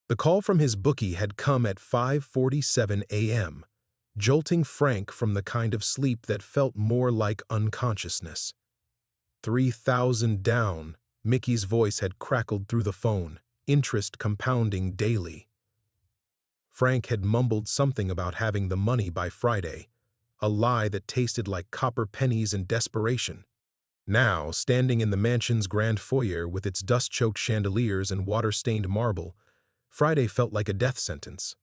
The call from his bookie had come at 5:47 a.m., jolting Frank from the kind of sleep that felt more like unconsciousness. 3,000 down, Mickey's voice had crackled through the phone, interest compounding daily. Frank had mumbled something about having the money by Friday, a lie that tasted like copper pennies and desperation. Now, standing in the mansion's grand foyer with its dust-choked chandeliers and water-stained marble, Friday felt like a death sentence.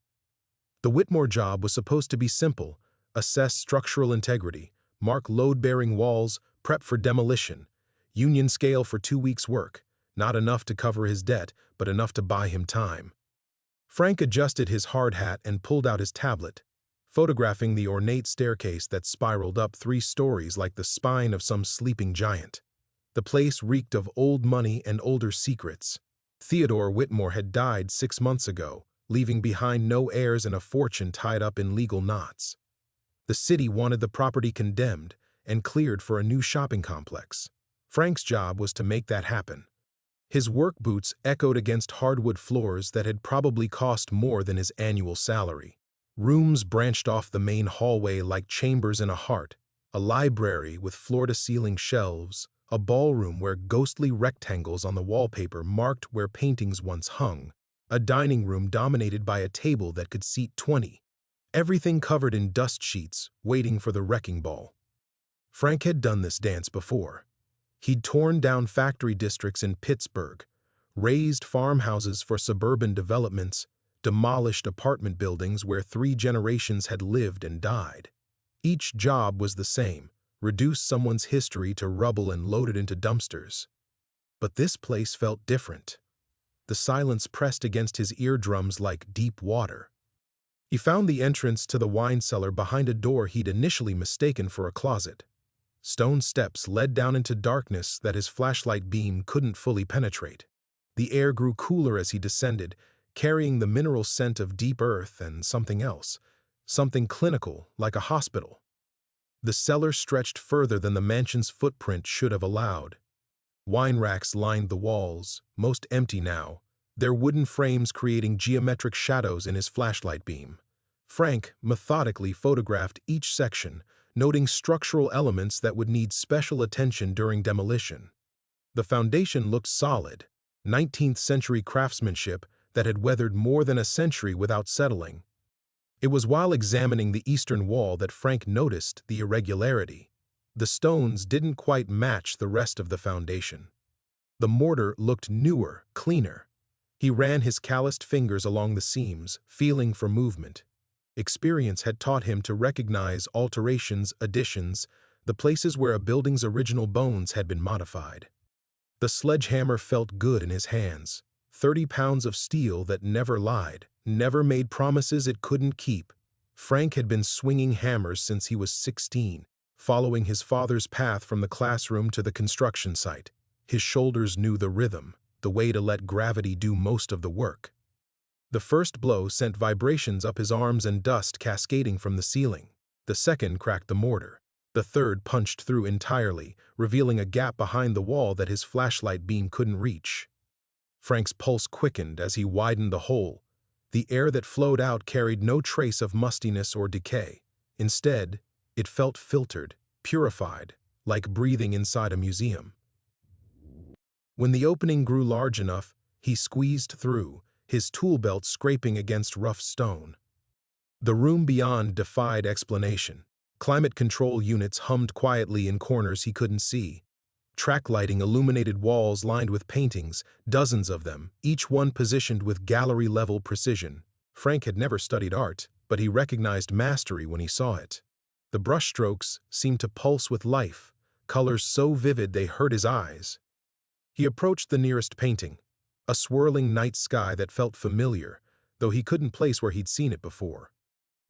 The Whitmore job was supposed to be simple: assess structural integrity, mark load-bearing walls, prep for demolition, union scale for 2 weeks' work, not enough to cover his debt, but enough to buy him time. Frank adjusted his hard hat and pulled out his tablet, photographing the ornate staircase that spiraled up 3 stories like the spine of some sleeping giant. The place reeked of old money and older secrets. Theodore Whitmore had died 6 months ago, leaving behind no heirs and a fortune tied up in legal knots. The city wanted the property condemned and cleared for a new shopping complex. Frank's job was to make that happen. His work boots echoed against hardwood floors that had probably cost more than his annual salary. Rooms branched off the main hallway like chambers in a heart: a library with floor-to-ceiling shelves, a ballroom where ghostly rectangles on the wallpaper marked where paintings once hung, a dining room dominated by a table that could seat 20, everything covered in dust sheets, waiting for the wrecking ball. Frank had done this dance before. He'd torn down factory districts in Pittsburgh, razed farmhouses for suburban developments, demolished apartment buildings where 3 generations had lived and died. Each job was the same: reduce someone's history to rubble and load it into dumpsters. But this place felt different. The silence pressed against his eardrums like deep water. He found the entrance to the wine cellar behind a door he'd initially mistaken for a closet. Stone steps led down into darkness that his flashlight beam couldn't fully penetrate. The air grew cooler as he descended, carrying the mineral scent of deep earth and something else, something clinical, like a hospital. The cellar stretched further than the mansion's footprint should have allowed. Wine racks lined the walls, most empty now, their wooden frames creating geometric shadows in his flashlight beam. Frank methodically photographed each section, noting structural elements that would need special attention during demolition. The foundation looked solid, 19th-century craftsmanship that had weathered more than a century without settling. It was while examining the eastern wall that Frank noticed the irregularity. The stones didn't quite match the rest of the foundation. The mortar looked newer, cleaner. He ran his calloused fingers along the seams, feeling for movement. Experience had taught him to recognize alterations, additions, the places where a building's original bones had been modified. The sledgehammer felt good in his hands. 30 pounds of steel that never lied, never made promises it couldn't keep. Frank had been swinging hammers since he was 16, following his father's path from the classroom to the construction site. His shoulders knew the rhythm, the way to let gravity do most of the work. The first blow sent vibrations up his arms and dust cascading from the ceiling. The second cracked the mortar. The third punched through entirely, revealing a gap behind the wall that his flashlight beam couldn't reach. Frank's pulse quickened as he widened the hole. The air that flowed out carried no trace of mustiness or decay. Instead, it felt filtered, purified, like breathing inside a museum. When the opening grew large enough, he squeezed through, his tool belt scraping against rough stone. The room beyond defied explanation. Climate control units hummed quietly in corners he couldn't see. Track lighting illuminated walls lined with paintings, dozens of them, each one positioned with gallery-level precision. Frank had never studied art, but he recognized mastery when he saw it. The brushstrokes seemed to pulse with life, colors so vivid they hurt his eyes. He approached the nearest painting, a swirling night sky that felt familiar, though he couldn't place where he'd seen it before.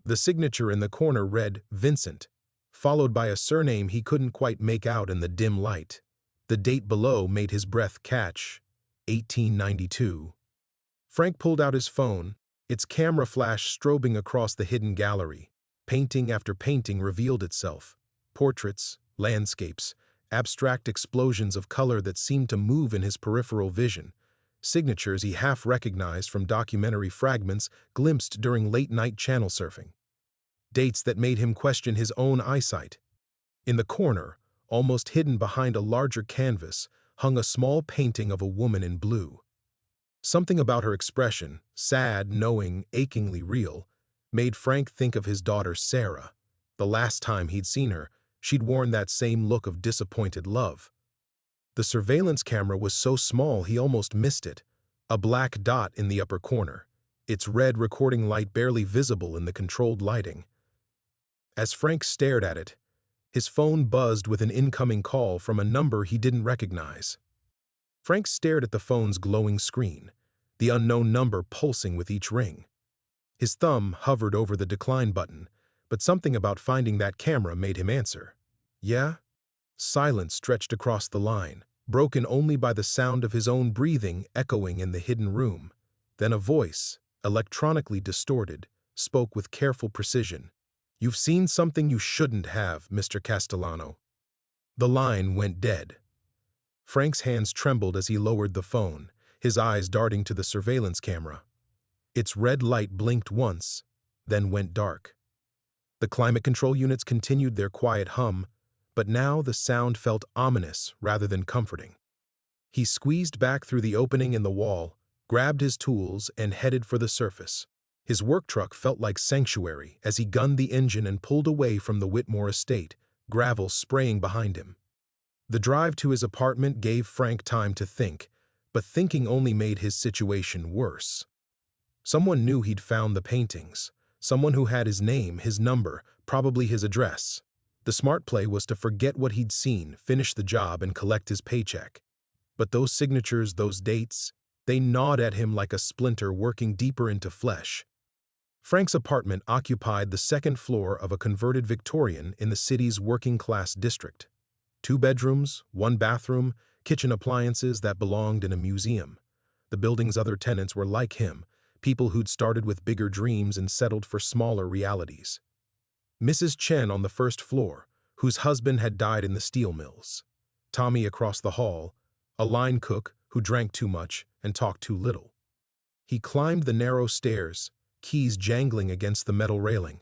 The signature in the corner read Vincent, followed by a surname he couldn't quite make out in the dim light. The date below made his breath catch, 1892. Frank pulled out his phone, its camera flash strobing across the hidden gallery. Painting after painting revealed itself. Portraits, landscapes, abstract explosions of color that seemed to move in his peripheral vision. signatures he half recognized from documentary fragments glimpsed during late-night channel surfing. Dates that made him question his own eyesight. In the corner, almost hidden behind a larger canvas, hung a small painting of a woman in blue. Something about her expression, sad, knowing, achingly real, made Frank think of his daughter Sarah. The last time he'd seen her, she'd worn that same look of disappointed love. The surveillance camera was so small he almost missed it, a black dot in the upper corner, its red recording light barely visible in the controlled lighting. As Frank stared at it, his phone buzzed with an incoming call from a number he didn't recognize. Frank stared at the phone's glowing screen, the unknown number pulsing with each ring. His thumb hovered over the decline button, but something about finding that camera made him answer. "Yeah?" Silence stretched across the line, broken only by the sound of his own breathing echoing in the hidden room. Then a voice, electronically distorted, spoke with careful precision. "You've seen something you shouldn't have, Mr. Castellano." The line went dead. Frank's hands trembled as he lowered the phone, his eyes darting to the surveillance camera. Its red light blinked once, then went dark. The climate control units continued their quiet hum, but now the sound felt ominous rather than comforting. He squeezed back through the opening in the wall, grabbed his tools, and headed for the surface. His work truck felt like sanctuary as he gunned the engine and pulled away from the Whitmore Estate, gravel spraying behind him. The drive to his apartment gave Frank time to think, but thinking only made his situation worse. Someone knew he'd found the paintings, someone who had his name, his number, probably his address. The smart play was to forget what he'd seen, finish the job, and collect his paycheck. But those signatures, those dates, they gnawed at him like a splinter working deeper into flesh. Frank's apartment occupied the second floor of a converted Victorian in the city's working-class district. 2 bedrooms, 1 bathroom, kitchen appliances that belonged in a museum. The building's other tenants were like him, people who'd started with bigger dreams and settled for smaller realities. Mrs. Chen on the first floor, whose husband had died in the steel mills. Tommy across the hall, a line cook who drank too much and talked too little. He climbed the narrow stairs, keys jangling against the metal railing.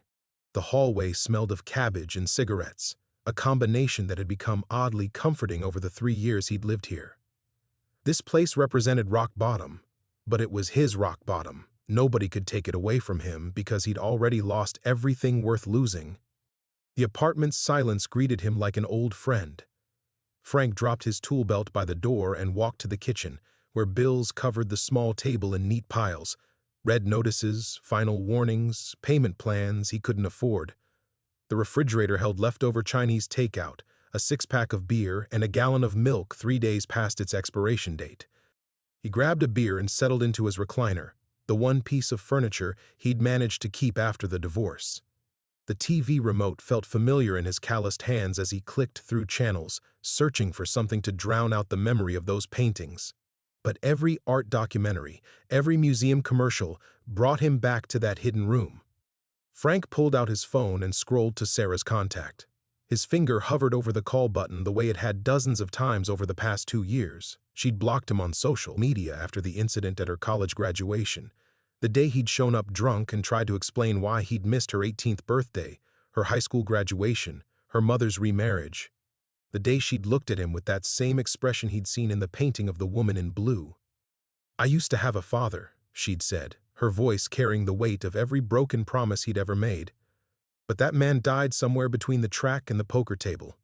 The hallway smelled of cabbage and cigarettes, a combination that had become oddly comforting over the 3 years he'd lived here. This place represented rock bottom, but it was his rock bottom. Nobody could take it away from him because he'd already lost everything worth losing. The apartment's silence greeted him like an old friend. Frank dropped his tool belt by the door and walked to the kitchen, where bills covered the small table in neat piles. Red notices, final warnings, payment plans he couldn't afford. The refrigerator held leftover Chinese takeout, a 6-pack of beer, and a gallon of milk 3 days past its expiration date. He grabbed a beer and settled into his recliner, the one piece of furniture he'd managed to keep after the divorce. The TV remote felt familiar in his calloused hands as he clicked through channels, searching for something to drown out the memory of those paintings. But every art documentary, every museum commercial brought him back to that hidden room. Frank pulled out his phone and scrolled to Sarah's contact. His finger hovered over the call button the way it had dozens of times over the past 2 years. She'd blocked him on social media after the incident at her college graduation, the day he'd shown up drunk and tried to explain why he'd missed her 18th birthday, her high school graduation, her mother's remarriage. The day she'd looked at him with that same expression he'd seen in the painting of the woman in blue. "I used to have a father," she'd said, her voice carrying the weight of every broken promise he'd ever made. "But that man died somewhere between the track and the poker table."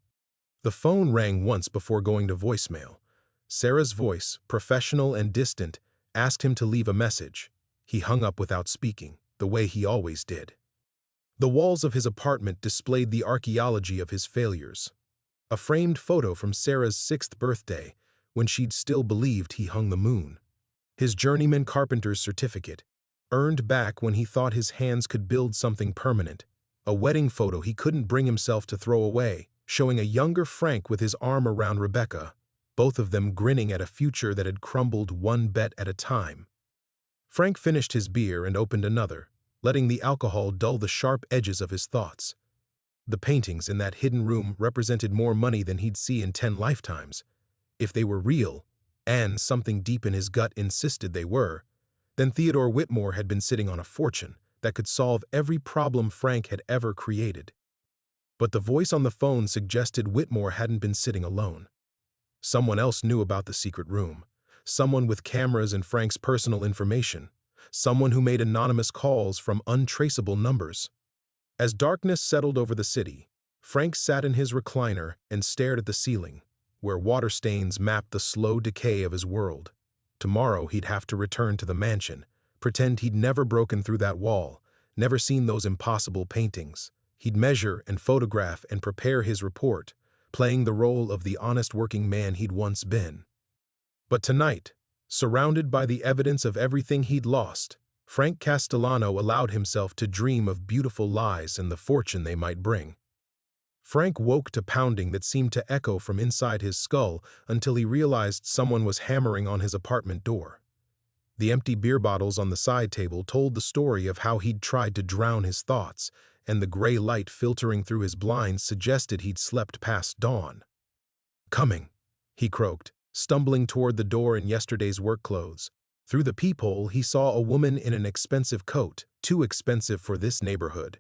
The phone rang once before going to voicemail. Sarah's voice, professional and distant, asked him to leave a message. He hung up without speaking, the way he always did. The walls of his apartment displayed the archaeology of his failures. A framed photo from Sarah's 6th birthday, when she'd still believed he hung the moon. His journeyman carpenter's certificate, earned back when he thought his hands could build something permanent. A wedding photo he couldn't bring himself to throw away, showing a younger Frank with his arm around Rebecca, both of them grinning at a future that had crumbled one bet at a time. Frank finished his beer and opened another, letting the alcohol dull the sharp edges of his thoughts. The paintings in that hidden room represented more money than he'd see in 10 lifetimes. If they were real, and something deep in his gut insisted they were, then Theodore Whitmore had been sitting on a fortune that could solve every problem Frank had ever created. But the voice on the phone suggested Whitmore hadn't been sitting alone. Someone else knew about the secret room, someone with cameras and Frank's personal information, someone who made anonymous calls from untraceable numbers. As darkness settled over the city, Frank sat in his recliner and stared at the ceiling, where water stains mapped the slow decay of his world. Tomorrow he'd have to return to the mansion, pretend he'd never broken through that wall, never seen those impossible paintings. He'd measure and photograph and prepare his report, playing the role of the honest working man he'd once been. But tonight, surrounded by the evidence of everything he'd lost, Frank Castellano allowed himself to dream of beautiful lies and the fortune they might bring. Frank woke to pounding that seemed to echo from inside his skull until he realized someone was hammering on his apartment door. The empty beer bottles on the side table told the story of how he'd tried to drown his thoughts, and the gray light filtering through his blinds suggested he'd slept past dawn. "Coming," he croaked, stumbling toward the door in yesterday's work clothes. Through the peephole, he saw a woman in an expensive coat, too expensive for this neighborhood.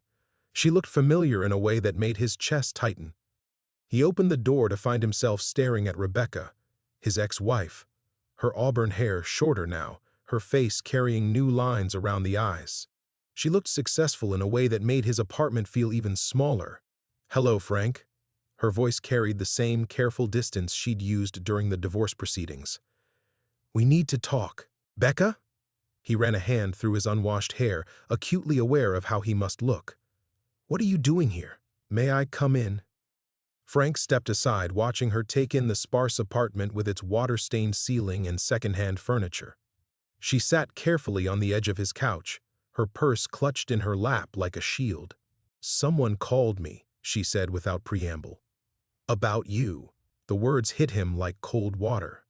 She looked familiar in a way that made his chest tighten. He opened the door to find himself staring at Rebecca, his ex-wife, her auburn hair shorter now, her face carrying new lines around the eyes. She looked successful in a way that made his apartment feel even smaller. "Hello, Frank." Her voice carried the same careful distance she'd used during the divorce proceedings. "We need to talk." "Becca?" He ran a hand through his unwashed hair, acutely aware of how he must look. "What are you doing here? May I come in?" Frank stepped aside, watching her take in the sparse apartment with its water-stained ceiling and second-hand furniture. She sat carefully on the edge of his couch, her purse clutched in her lap like a shield. "Someone called me," she said without preamble. "About you." The words hit him like cold water.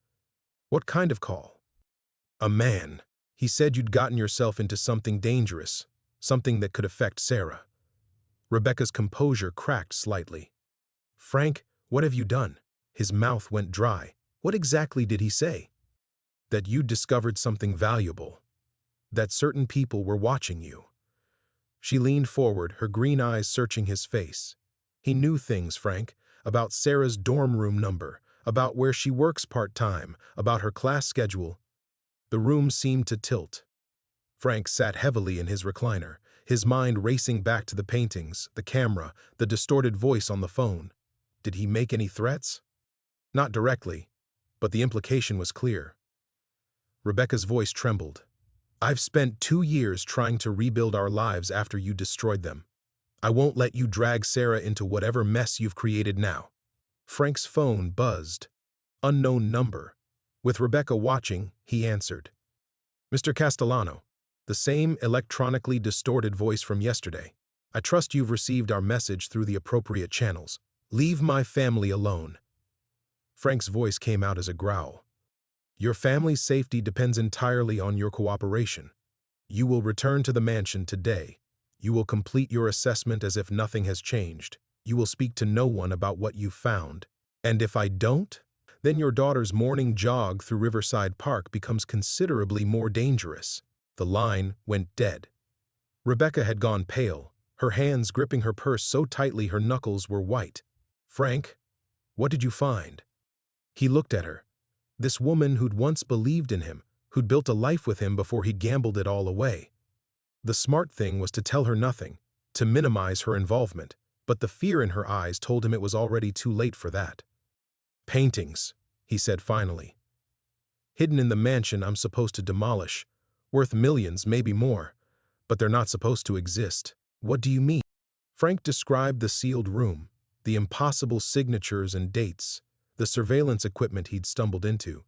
"What kind of call?" "A man. He said you'd gotten yourself into something dangerous, something that could affect Sarah." Rebecca's composure cracked slightly. "Frank, what have you done?" His mouth went dry. "What exactly did he say?" "That you'd discovered something valuable. That certain people were watching you." She leaned forward, her green eyes searching his face. "He knew things, Frank, about Sarah's dorm room number, about where she works part-time, about her class schedule." The room seemed to tilt. Frank sat heavily in his recliner, his mind racing back to the paintings, the camera, the distorted voice on the phone. Did he make any threats? Not directly, but the implication was clear. Rebecca's voice trembled. "I've spent 2 years trying to rebuild our lives after you destroyed them. I won't let you drag Sarah into whatever mess you've created now." Frank's phone buzzed. Unknown number. With Rebecca watching, he answered. "Mr. Castellano." The same electronically distorted voice from yesterday. "I trust you've received our message through the appropriate channels. Leave my family alone." Frank's voice came out as a growl. "Your family's safety depends entirely on your cooperation. You will return to the mansion today. You will complete your assessment as if nothing has changed. You will speak to no one about what you've found. And if I don't, then your daughter's morning jog through Riverside Park becomes considerably more dangerous." The line went dead. Rebecca had gone pale, her hands gripping her purse so tightly her knuckles were white. "Frank, what did you find?" He looked at her. This woman who'd once believed in him, who'd built a life with him before he'd gambled it all away. The smart thing was to tell her nothing, to minimize her involvement, but the fear in her eyes told him it was already too late for that. "Paintings," he said finally. "Hidden in the mansion I'm supposed to demolish. Worth millions, maybe more. But they're not supposed to exist." "What do you mean?" Frank described the sealed room, the impossible signatures and dates, the surveillance equipment he'd stumbled into.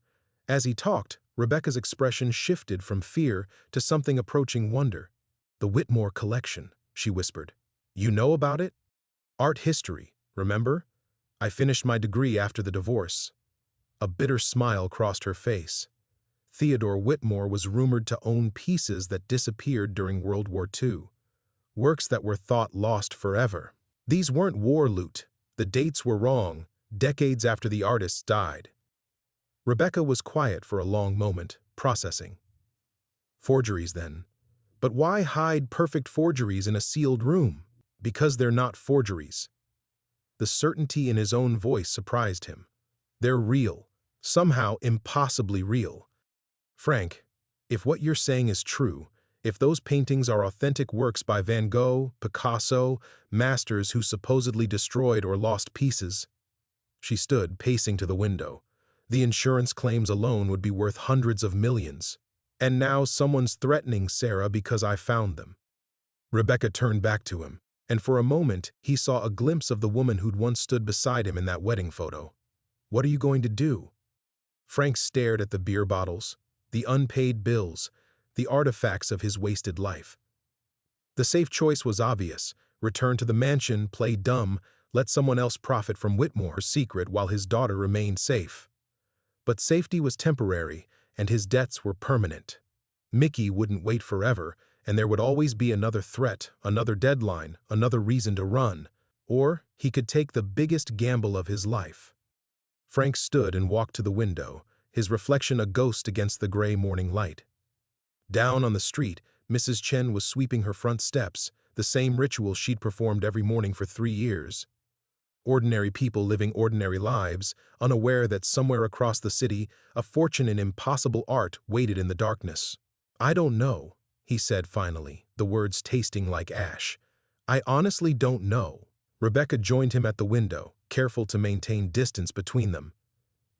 As he talked, Rebecca's expression shifted from fear to something approaching wonder. "The Whitmore collection," she whispered. "You know about it? Art history, remember? I finished my degree after the divorce." A bitter smile crossed her face. Theodore Whitmore was rumored to own pieces that disappeared during World War II. Works that were thought lost forever. These weren't war loot. The dates were wrong, decades after the artists died. Rebecca was quiet for a long moment, processing. Forgeries, then. But why hide perfect forgeries in a sealed room? Because they're not forgeries. The certainty in his own voice surprised him. They're real, somehow impossibly real. Frank, if what you're saying is true, if those paintings are authentic works by Van Gogh, Picasso, masters who supposedly destroyed or lost pieces. She stood, pacing to the window. The insurance claims alone would be worth hundreds of millions. And now someone's threatening Sarah because I found them. Rebecca turned back to him, and for a moment he saw a glimpse of the woman who'd once stood beside him in that wedding photo. What are you going to do? Frank stared at the beer bottles, the unpaid bills, the artifacts of his wasted life. The safe choice was obvious: return to the mansion, play dumb, let someone else profit from Whitmore's secret while his daughter remained safe. But safety was temporary, and his debts were permanent. Mickey wouldn't wait forever, and there would always be another threat, another deadline, another reason to run. Or he could take the biggest gamble of his life. Frank stood and walked to the window, his reflection a ghost against the gray morning light. Down on the street, Mrs. Chen was sweeping her front steps, the same ritual she'd performed every morning for 3 years. Ordinary people living ordinary lives, unaware that somewhere across the city, a fortune in impossible art waited in the darkness. I don't know, he said finally, the words tasting like ash. I honestly don't know. Rebecca joined him at the window, careful to maintain distance between them.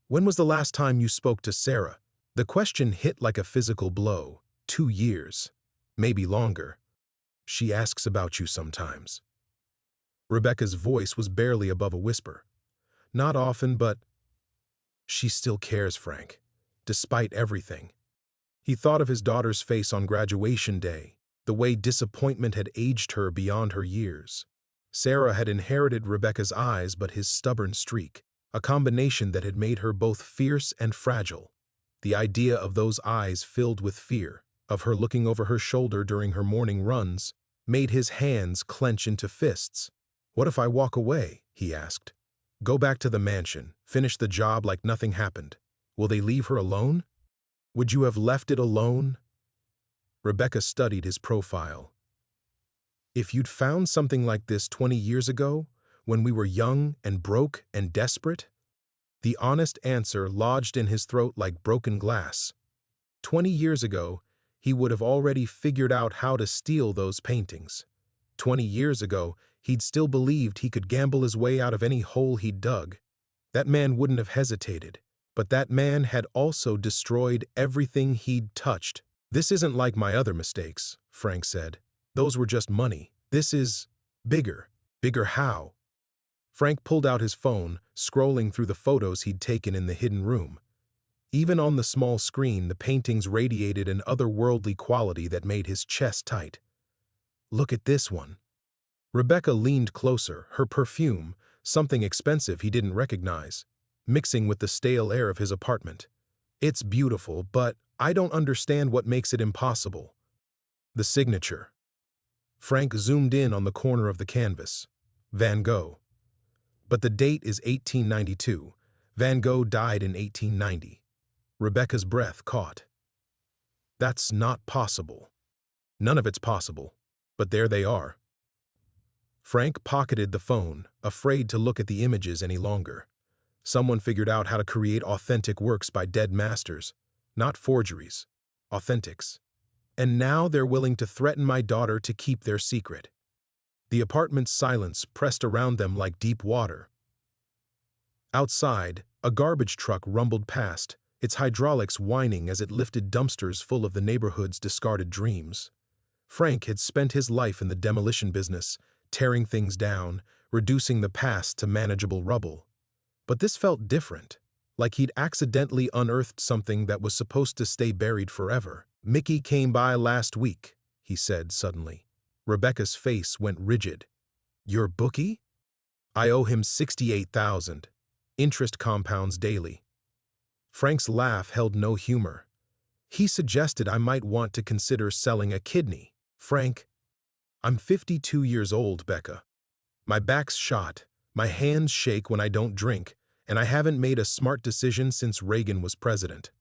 When was the last time you spoke to Sarah? The question hit like a physical blow. 2 years. Maybe longer. She asks about you sometimes. Rebecca's voice was barely above a whisper. Not often, but she still cares, Frank, despite everything. He thought of his daughter's face on graduation day, the way disappointment had aged her beyond her years. Sarah had inherited Rebecca's eyes but his stubborn streak, a combination that had made her both fierce and fragile. The idea of those eyes filled with fear, of her looking over her shoulder during her morning runs, made his hands clench into fists. What if I walk away? He asked. Go back to the mansion, finish the job like nothing happened. Will they leave her alone? Would you have left it alone? Rebecca studied his profile. If you'd found something like this 20 years ago, when we were young and broke and desperate? The honest answer lodged in his throat like broken glass. 20 years ago, he would have already figured out how to steal those paintings. 20 years ago, he'd still believed he could gamble his way out of any hole he'd dug. That man wouldn't have hesitated, but that man had also destroyed everything he'd touched. This isn't like my other mistakes, Frank said. Those were just money. This is bigger. Bigger how? Frank pulled out his phone, scrolling through the photos he'd taken in the hidden room. Even on the small screen, the paintings radiated an otherworldly quality that made his chest tight. Look at this one. Rebecca leaned closer, her perfume, something expensive he didn't recognize, mixing with the stale air of his apartment. It's beautiful, but I don't understand what makes it impossible. The signature. Frank zoomed in on the corner of the canvas. Van Gogh. But the date is 1892. Van Gogh died in 1890. Rebecca's breath caught. That's not possible. None of it's possible. But there they are. Frank pocketed the phone, afraid to look at the images any longer. Someone figured out how to create authentic works by dead masters, not forgeries, authentics. And now they're willing to threaten my daughter to keep their secret. The apartment's silence pressed around them like deep water. Outside, a garbage truck rumbled past, its hydraulics whining as it lifted dumpsters full of the neighborhood's discarded dreams. Frank had spent his life in the demolition business, tearing things down, reducing the past to manageable rubble. But this felt different, like he'd accidentally unearthed something that was supposed to stay buried forever. Mickey came by last week, he said suddenly. Rebecca's face went rigid. Your bookie? I owe him $68,000. Interest compounds daily. Frank's laugh held no humor. He suggested I might want to consider selling a kidney. Frank, I'm 52 years old, Becca. My back's shot, my hands shake when I don't drink, and I haven't made a smart decision since Reagan was president."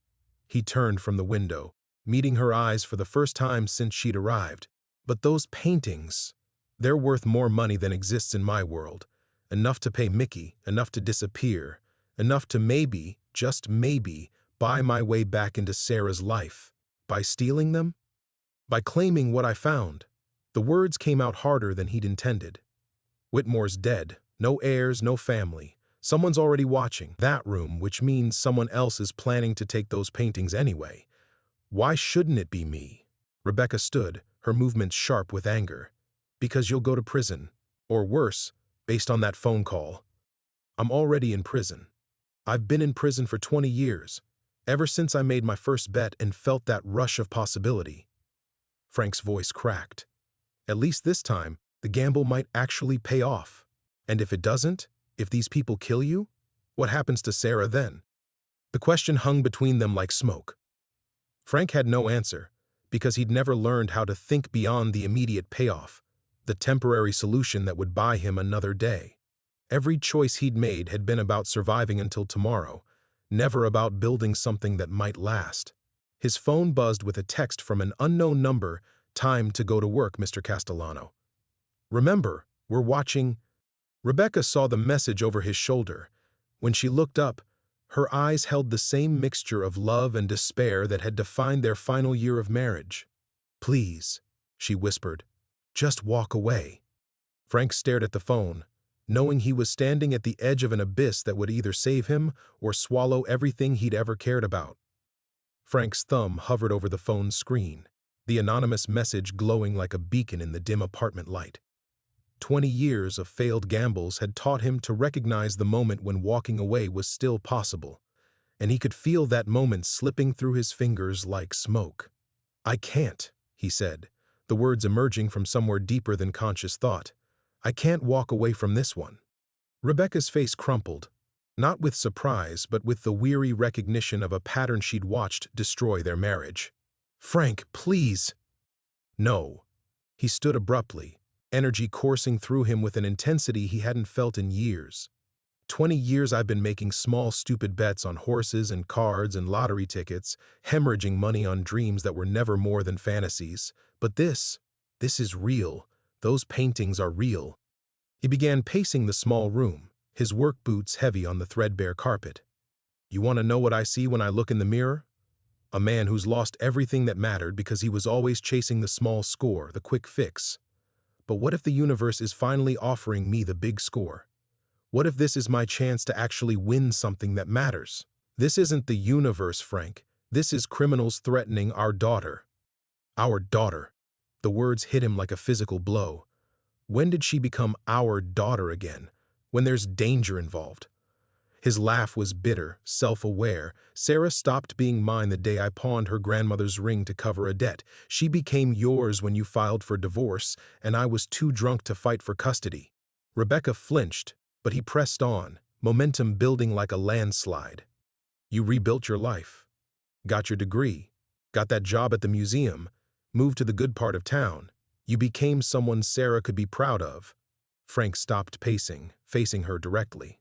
He turned from the window, meeting her eyes for the first time since she'd arrived. "But those paintings, they're worth more money than exists in my world. Enough to pay Mickey, enough to disappear, enough to maybe, just maybe, buy my way back into Sarah's life. By stealing them? By claiming what I found." The words came out harder than he'd intended. "Whitmore's dead. No heirs, no family. Someone's already watching that room, which means someone else is planning to take those paintings anyway. Why shouldn't it be me?" Rebecca stood, her movements sharp with anger. "Because you'll go to prison. Or worse, based on that phone call. I'm already in prison. I've been in prison for 20 years, ever since I made my first bet and felt that rush of possibility." Frank's voice cracked. "At least this time, the gamble might actually pay off. And if it doesn't, if these people kill you, what happens to Sarah then?" The question hung between them like smoke. Frank had no answer, because he'd never learned how to think beyond the immediate payoff, the temporary solution that would buy him another day. Every choice he'd made had been about surviving until tomorrow, never about building something that might last. His phone buzzed with a text from an unknown number. "Time to go to work, Mr. Castellano. Remember, we're watching." Rebecca saw the message over his shoulder. When she looked up, her eyes held the same mixture of love and despair that had defined their final year of marriage. "Please," she whispered, "just walk away." Frank stared at the phone, knowing he was standing at the edge of an abyss that would either save him or swallow everything he'd ever cared about. Frank's thumb hovered over the phone's screen, the anonymous message glowing like a beacon in the dim apartment light. 20 years of failed gambles had taught him to recognize the moment when walking away was still possible, and he could feel that moment slipping through his fingers like smoke. "I can't," he said, the words emerging from somewhere deeper than conscious thought. "I can't walk away from this one." Rebecca's face crumpled, not with surprise but with the weary recognition of a pattern she'd watched destroy their marriage. "Frank, please." "No." He stood abruptly, energy coursing through him with an intensity he hadn't felt in years. 20 years I've been making small, stupid bets on horses and cards and lottery tickets, hemorrhaging money on dreams that were never more than fantasies. But this is real. Those paintings are real." He began pacing the small room, his work boots heavy on the threadbare carpet. "You want to know what I see when I look in the mirror? A man who's lost everything that mattered because he was always chasing the small score, the quick fix. But what if the universe is finally offering me the big score? What if this is my chance to actually win something that matters? This isn't the universe, Frank. This is criminals threatening our daughter." Our daughter. The words hit him like a physical blow. When did she become our daughter again? When there's danger involved. His laugh was bitter, self-aware. "Sarah stopped being mine the day I pawned her grandmother's ring to cover a debt. She became yours when you filed for divorce, and I was too drunk to fight for custody." Rebecca flinched, but he pressed on, momentum building like a landslide. "You rebuilt your life. Got your degree. Got that job at the museum. Moved to the good part of town. You became someone Sarah could be proud of." Frank stopped pacing, facing her directly.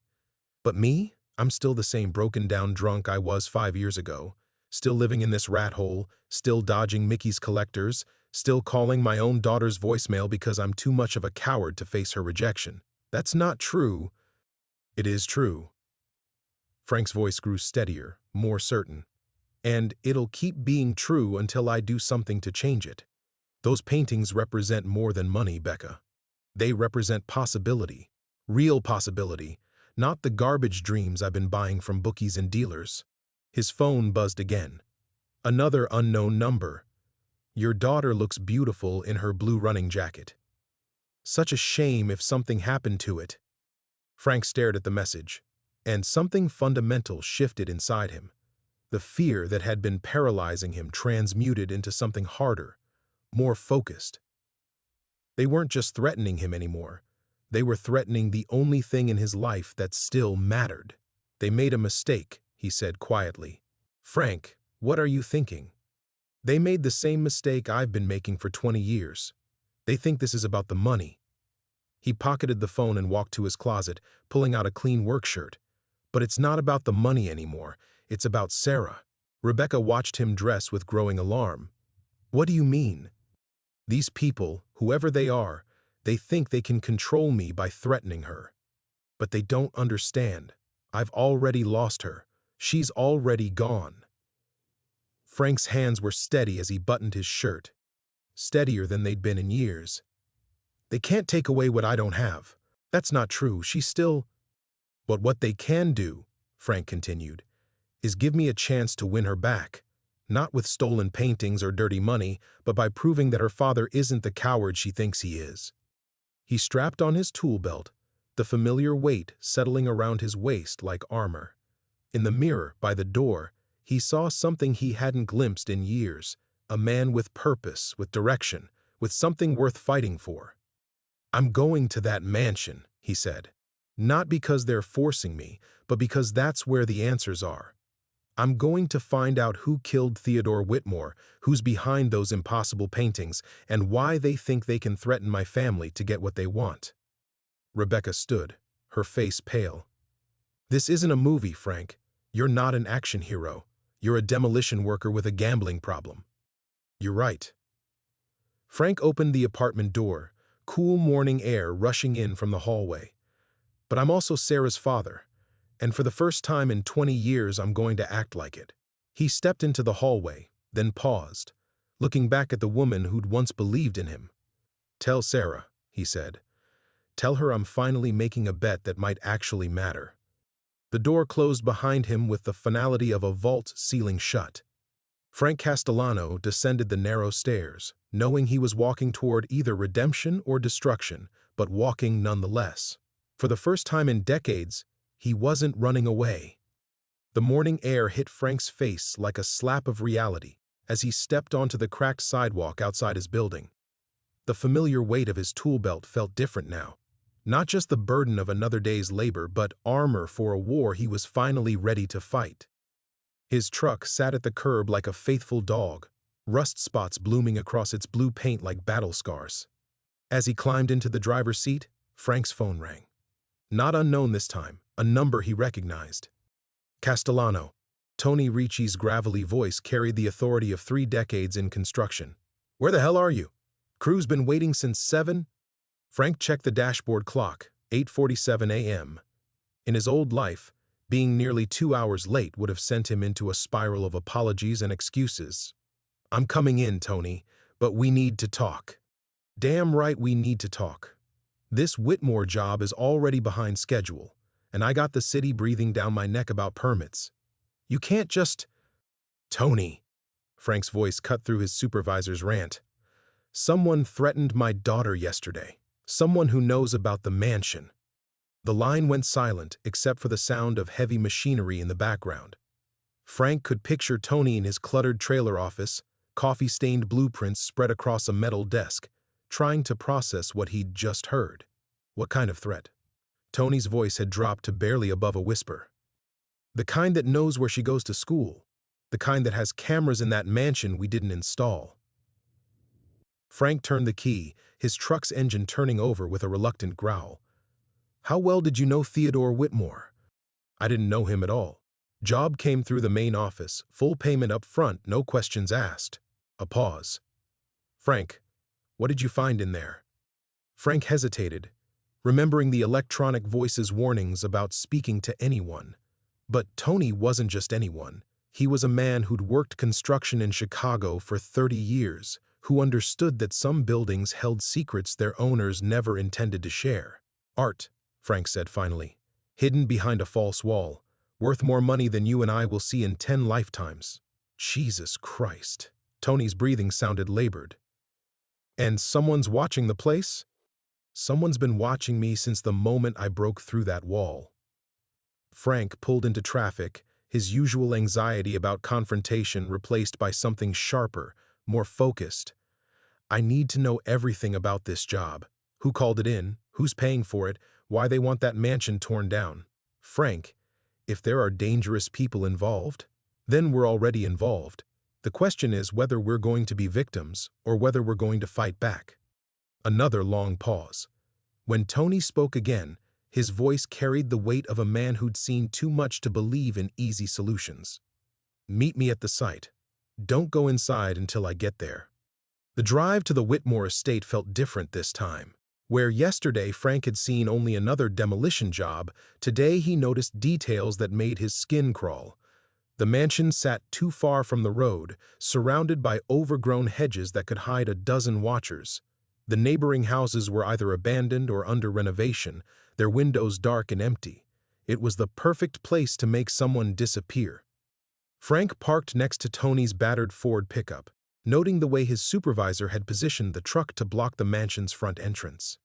"But me? I'm still the same broken-down drunk I was 5 years ago. Still living in this rat hole, still dodging Mickey's collectors, still calling my own daughter's voicemail because I'm too much of a coward to face her rejection. That's not true." "It is true." Frank's voice grew steadier, more certain. "And it'll keep being true until I do something to change it. Those paintings represent more than money, Becca. They represent possibility. Real possibility. Not the garbage dreams I've been buying from bookies and dealers." His phone buzzed again. Another unknown number. "Your daughter looks beautiful in her blue running jacket. Such a shame if something happened to it." Frank stared at the message, and something fundamental shifted inside him. The fear that had been paralyzing him transmuted into something harder, more focused. They weren't just threatening him anymore. They were threatening the only thing in his life that still mattered. "They made a mistake," he said quietly. "Frank, what are you thinking? They made the same mistake I've been making for 20 years. They think this is about the money." He pocketed the phone and walked to his closet, pulling out a clean work shirt. But it's not about the money anymore. It's about Sarah. Rebecca watched him dress with growing alarm. What do you mean? These people, whoever they are, they think they can control me by threatening her. But they don't understand. I've already lost her. She's already gone. Frank's hands were steady as he buttoned his shirt, steadier than they'd been in years. They can't take away what I don't have. That's not true. She's still... But what they can do, Frank continued, is give me a chance to win her back. Not with stolen paintings or dirty money, but by proving that her father isn't the coward she thinks he is. He strapped on his tool belt, the familiar weight settling around his waist like armor. In the mirror by the door, he saw something he hadn't glimpsed in years, a man with purpose, with direction, with something worth fighting for. I'm going to that mansion, he said. Not because they're forcing me, but because that's where the answers are. I'm going to find out who killed Theodore Whitmore, who's behind those impossible paintings, and why they think they can threaten my family to get what they want. Rebecca stood, her face pale. This isn't a movie, Frank. You're not an action hero. You're a demolition worker with a gambling problem. You're right. Frank opened the apartment door, cool morning air rushing in from the hallway. But I'm also Sarah's father, and for the first time in 20 years I'm going to act like it. He stepped into the hallway, then paused, looking back at the woman who'd once believed in him. Tell Sarah, he said. Tell her I'm finally making a bet that might actually matter. The door closed behind him with the finality of a vault sealing shut. Frank Castellano descended the narrow stairs, knowing he was walking toward either redemption or destruction, but walking nonetheless. For the first time in decades, he wasn't running away. The morning air hit Frank's face like a slap of reality as he stepped onto the cracked sidewalk outside his building. The familiar weight of his tool belt felt different now. Not just the burden of another day's labor, but armor for a war he was finally ready to fight. His truck sat at the curb like a faithful dog, rust spots blooming across its blue paint like battle scars. As he climbed into the driver's seat, Frank's phone rang. Not unknown this time, a number he recognized. Castellano. Tony Ricci's gravelly voice carried the authority of 3 decades in construction. Where the hell are you? Crew's been waiting since 7? Frank checked the dashboard clock, 8:47 a.m. In his old life, being nearly 2 hours late would have sent him into a spiral of apologies and excuses. I'm coming in, Tony, but we need to talk. Damn right we need to talk. This Whitmore job is already behind schedule, and I got the city breathing down my neck about permits. You can't just... Tony, Frank's voice cut through his supervisor's rant. Someone threatened my daughter yesterday. Someone who knows about the mansion. The line went silent except for the sound of heavy machinery in the background. Frank could picture Tony in his cluttered trailer office, coffee-stained blueprints spread across a metal desk, trying to process what he'd just heard. What kind of threat? Tony's voice had dropped to barely above a whisper. The kind that knows where she goes to school. The kind that has cameras in that mansion we didn't install. Frank turned the key, his truck's engine turning over with a reluctant growl. How well did you know Theodore Whitmore? I didn't know him at all. Job came through the main office, full payment up front, no questions asked. A pause. Frank, what did you find in there? Frank hesitated, remembering the electronic voice's warnings about speaking to anyone. But Tony wasn't just anyone. He was a man who'd worked construction in Chicago for 30 years, who understood that some buildings held secrets their owners never intended to share. Art, Frank said finally, hidden behind a false wall, worth more money than you and I will see in 10 lifetimes. Jesus Christ. Tony's breathing sounded labored. And someone's watching the place? Someone's been watching me since the moment I broke through that wall. Frank pulled into traffic, his usual anxiety about confrontation replaced by something sharper, more focused. I need to know everything about this job. Who called it in? Who's paying for it? Why they want that mansion torn down? Frank, if there are dangerous people involved, then we're already involved. The question is whether we're going to be victims or whether we're going to fight back. Another long pause. When Tony spoke again, His voice carried the weight of a man who'd seen too much to believe in easy solutions. "Meet me at the site. Don't go inside until I get there." The drive to the Whitmore Estate felt different this time. Where yesterday Frank had seen only another demolition job, today he noticed details that made his skin crawl. The mansion sat too far from the road, surrounded by overgrown hedges that could hide a dozen watchers. The neighboring houses were either abandoned or under renovation, their windows dark and empty. It was the perfect place to make someone disappear. Frank parked next to Tony's battered Ford pickup, noting the way his supervisor had positioned the truck to block the mansion's front entrance.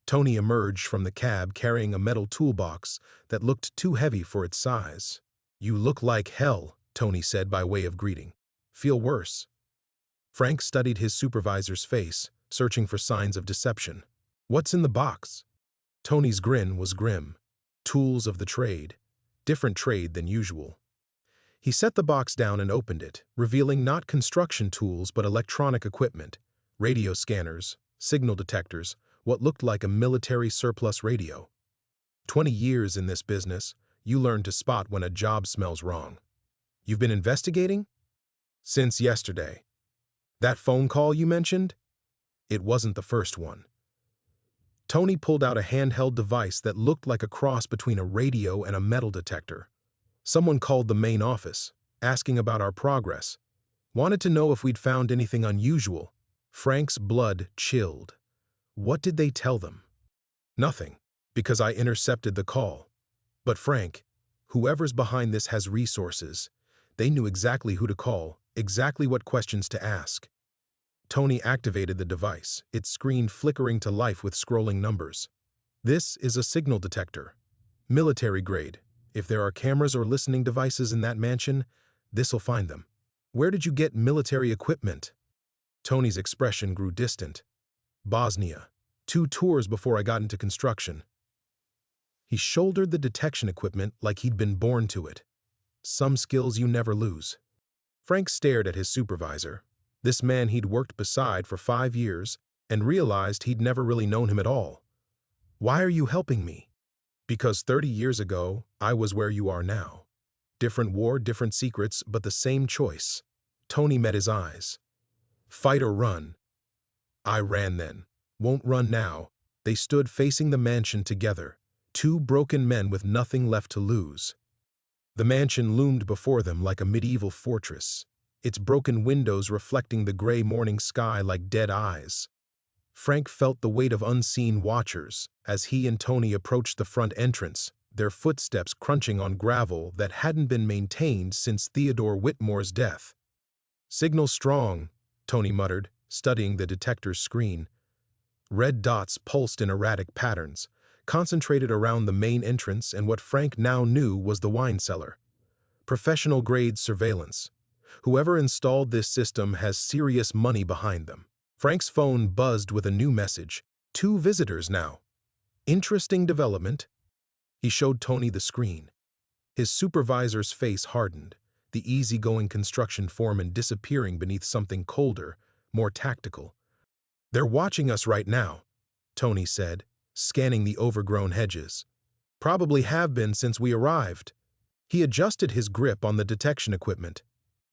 Tony emerged from the cab carrying a metal toolbox that looked too heavy for its size. "You look like hell," Tony said by way of greeting. "Feel worse?" Frank studied his supervisor's face, searching for signs of deception. "What's in the box?" Tony's grin was grim. Tools of the trade. Different trade than usual. He set the box down and opened it, revealing not construction tools but electronic equipment, radio scanners, signal detectors, what looked like a military surplus radio. 20 years in this business, you learn to spot when a job smells wrong. "You've been investigating?" "Since yesterday." "That phone call you mentioned?" It wasn't the first one. Tony pulled out a handheld device that looked like a cross between a radio and a metal detector. "Someone called the main office, asking about our progress. Wanted to know if we'd found anything unusual." Frank's blood chilled. What did they tell them? "Nothing, because I intercepted the call." "But Frank, whoever's behind this has resources. They knew exactly who to call, exactly what questions to ask." Tony activated the device, its screen flickering to life with scrolling numbers. "This is a signal detector. Military grade. If there are cameras or listening devices in that mansion, this'll find them." "Where did you get military equipment?" Tony's expression grew distant. "Bosnia. 2 tours before I got into construction." He shouldered the detection equipment like he'd been born to it. Some skills you never lose. Frank stared at his supervisor, this man he'd worked beside for 5 years, and realized he'd never really known him at all. "Why are you helping me?" "Because 30 years ago, I was where you are now. Different war, different secrets, but the same choice." Tony met his eyes. "Fight or run." "I ran then. Won't run now." They stood facing the mansion together, 2 broken men with nothing left to lose. The mansion loomed before them like a medieval fortress, its broken windows reflecting the gray morning sky like dead eyes. Frank felt the weight of unseen watchers as he and Tony approached the front entrance, their footsteps crunching on gravel that hadn't been maintained since Theodore Whitmore's death. "Signal strong," Tony muttered, studying the detector's screen. Red dots pulsed in erratic patterns, concentrated around the main entrance and what Frank now knew was the wine cellar. Professional-grade surveillance. Whoever installed this system has serious money behind them. Frank's phone buzzed with a new message. 2 visitors now. Interesting development. He showed Tony the screen. His supervisor's face hardened, the easygoing construction foreman disappearing beneath something colder, more tactical. "They're watching us right now," Tony said, scanning the overgrown hedges. "Probably have been since we arrived." He adjusted his grip on the detection equipment.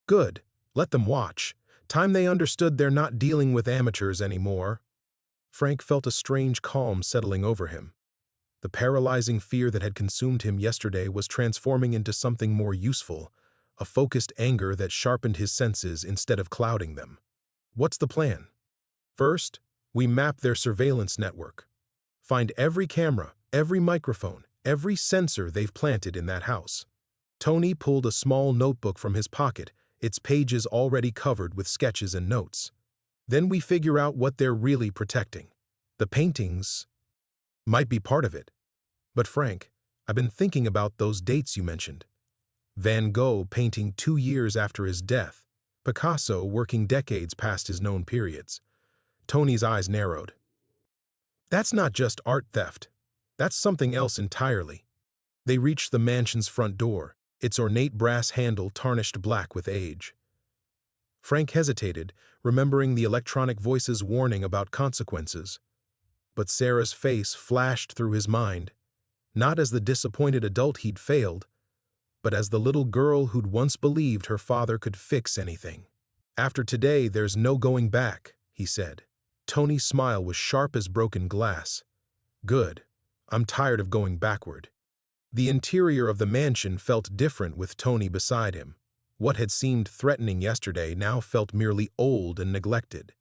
"Good. Let them watch. Time they understood they're not dealing with amateurs anymore." Frank felt a strange calm settling over him. The paralyzing fear that had consumed him yesterday was transforming into something more useful, a focused anger that sharpened his senses instead of clouding them. "What's the plan?" "First, we map their surveillance network. Find every camera, every microphone, every sensor they've planted in that house." Tony pulled a small notebook from his pocket, its pages already covered with sketches and notes. "Then we figure out what they're really protecting. The paintings might be part of it. But Frank, I've been thinking about those dates you mentioned. Van Gogh painting 2 years after his death, Picasso working decades past his known periods." Tony's eyes narrowed. "That's not just art theft. That's something else entirely." They reached the mansion's front door, its ornate brass handle tarnished black with age. Frank hesitated, remembering the electronic voice's warning about consequences. But Sarah's face flashed through his mind. not as the disappointed adult he'd failed, but as the little girl who'd once believed her father could fix anything. "After today, there's no going back," he said. Tony's smile was sharp as broken glass. "Good. I'm tired of going backward." The interior of the mansion felt different with Tony beside him. What had seemed threatening yesterday now felt merely old and neglected.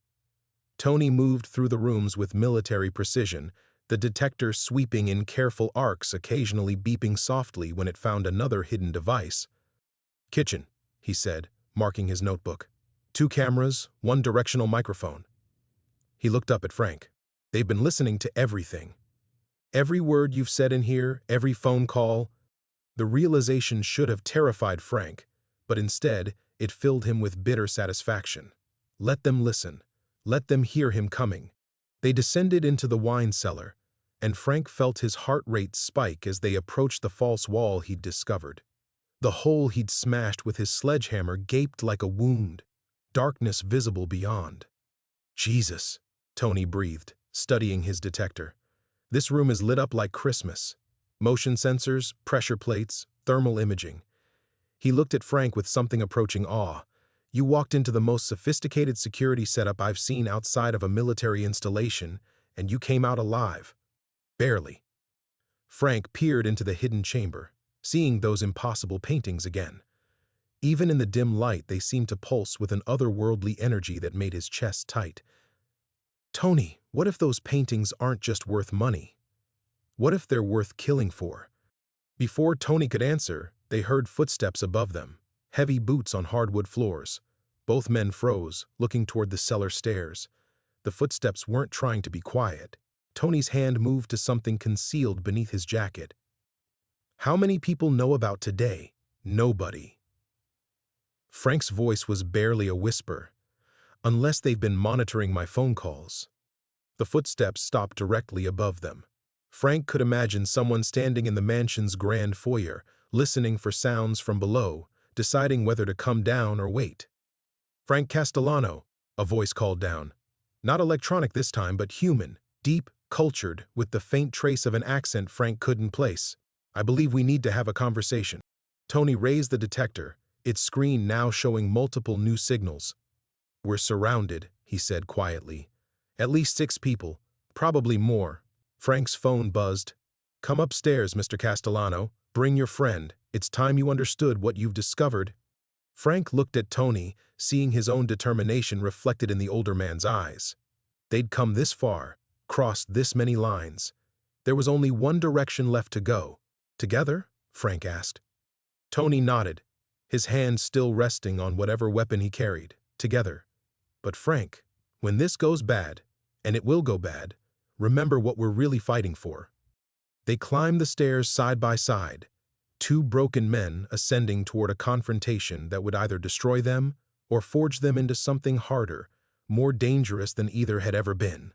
Tony moved through the rooms with military precision, the detector sweeping in careful arcs, occasionally beeping softly when it found another hidden device. "Kitchen," he said, marking his notebook. "2 cameras, 1 directional microphone." He looked up at Frank. "They've been listening to everything. Every word you've said in here, every phone call." The realization should have terrified Frank, but instead, it filled him with bitter satisfaction. Let them listen. Let them hear him coming. They descended into the wine cellar, and Frank felt his heart rate spike as they approached the false wall he'd discovered. The hole he'd smashed with his sledgehammer gaped like a wound, darkness visible beyond. "Jesus," Tony breathed, studying his detector. "This room is lit up like Christmas. Motion sensors, pressure plates, thermal imaging." He looked at Frank with something approaching awe. "You walked into the most sophisticated security setup I've seen outside of a military installation, and you came out alive." "Barely." Frank peered into the hidden chamber, seeing those impossible paintings again. Even in the dim light, they seemed to pulse with an otherworldly energy that made his chest tight. "Tony, what if those paintings aren't just worth money? What if they're worth killing for?" Before Tony could answer, they heard footsteps above them, heavy boots on hardwood floors. Both men froze, looking toward the cellar stairs. The footsteps weren't trying to be quiet. Tony's hand moved to something concealed beneath his jacket. "How many people know about today?" "Nobody." Frank's voice was barely a whisper. "Unless they've been monitoring my phone calls." The footsteps stopped directly above them. Frank could imagine someone standing in the mansion's grand foyer, listening for sounds from below, deciding whether to come down or wait. "Frank Castellano," a voice called down. Not electronic this time, but human, deep, cultured, with the faint trace of an accent Frank couldn't place. "I believe we need to have a conversation." Tony raised the detector, its screen now showing multiple new signals. "We're surrounded," he said quietly. "At least 6 people, probably more." Frank's phone buzzed. "Come upstairs, Mr. Castellano. Bring your friend. It's time you understood what you've discovered." Frank looked at Tony, seeing his own determination reflected in the older man's eyes. They'd come this far, crossed this many lines. There was only one direction left to go. "Together?" Frank asked. Tony nodded, his hand still resting on whatever weapon he carried. "Together. But Frank, when this goes bad, and it will go bad, remember what we're really fighting for." They climbed the stairs side by side, 2 broken men ascending toward a confrontation that would either destroy them or forge them into something harder, more dangerous than either had ever been.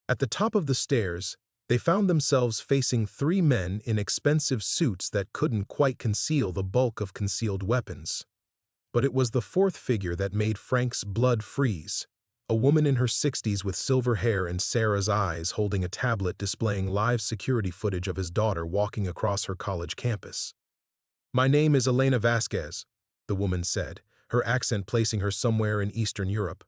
At the top of the stairs, they found themselves facing 3 men in expensive suits that couldn't quite conceal the bulk of concealed weapons. But it was the 4th figure that made Frank's blood freeze. A woman in her 60s with silver hair and Sarah's eyes, holding a tablet displaying live security footage of his daughter walking across her college campus. "My name is Elena Vasquez," the woman said, her accent placing her somewhere in Eastern Europe.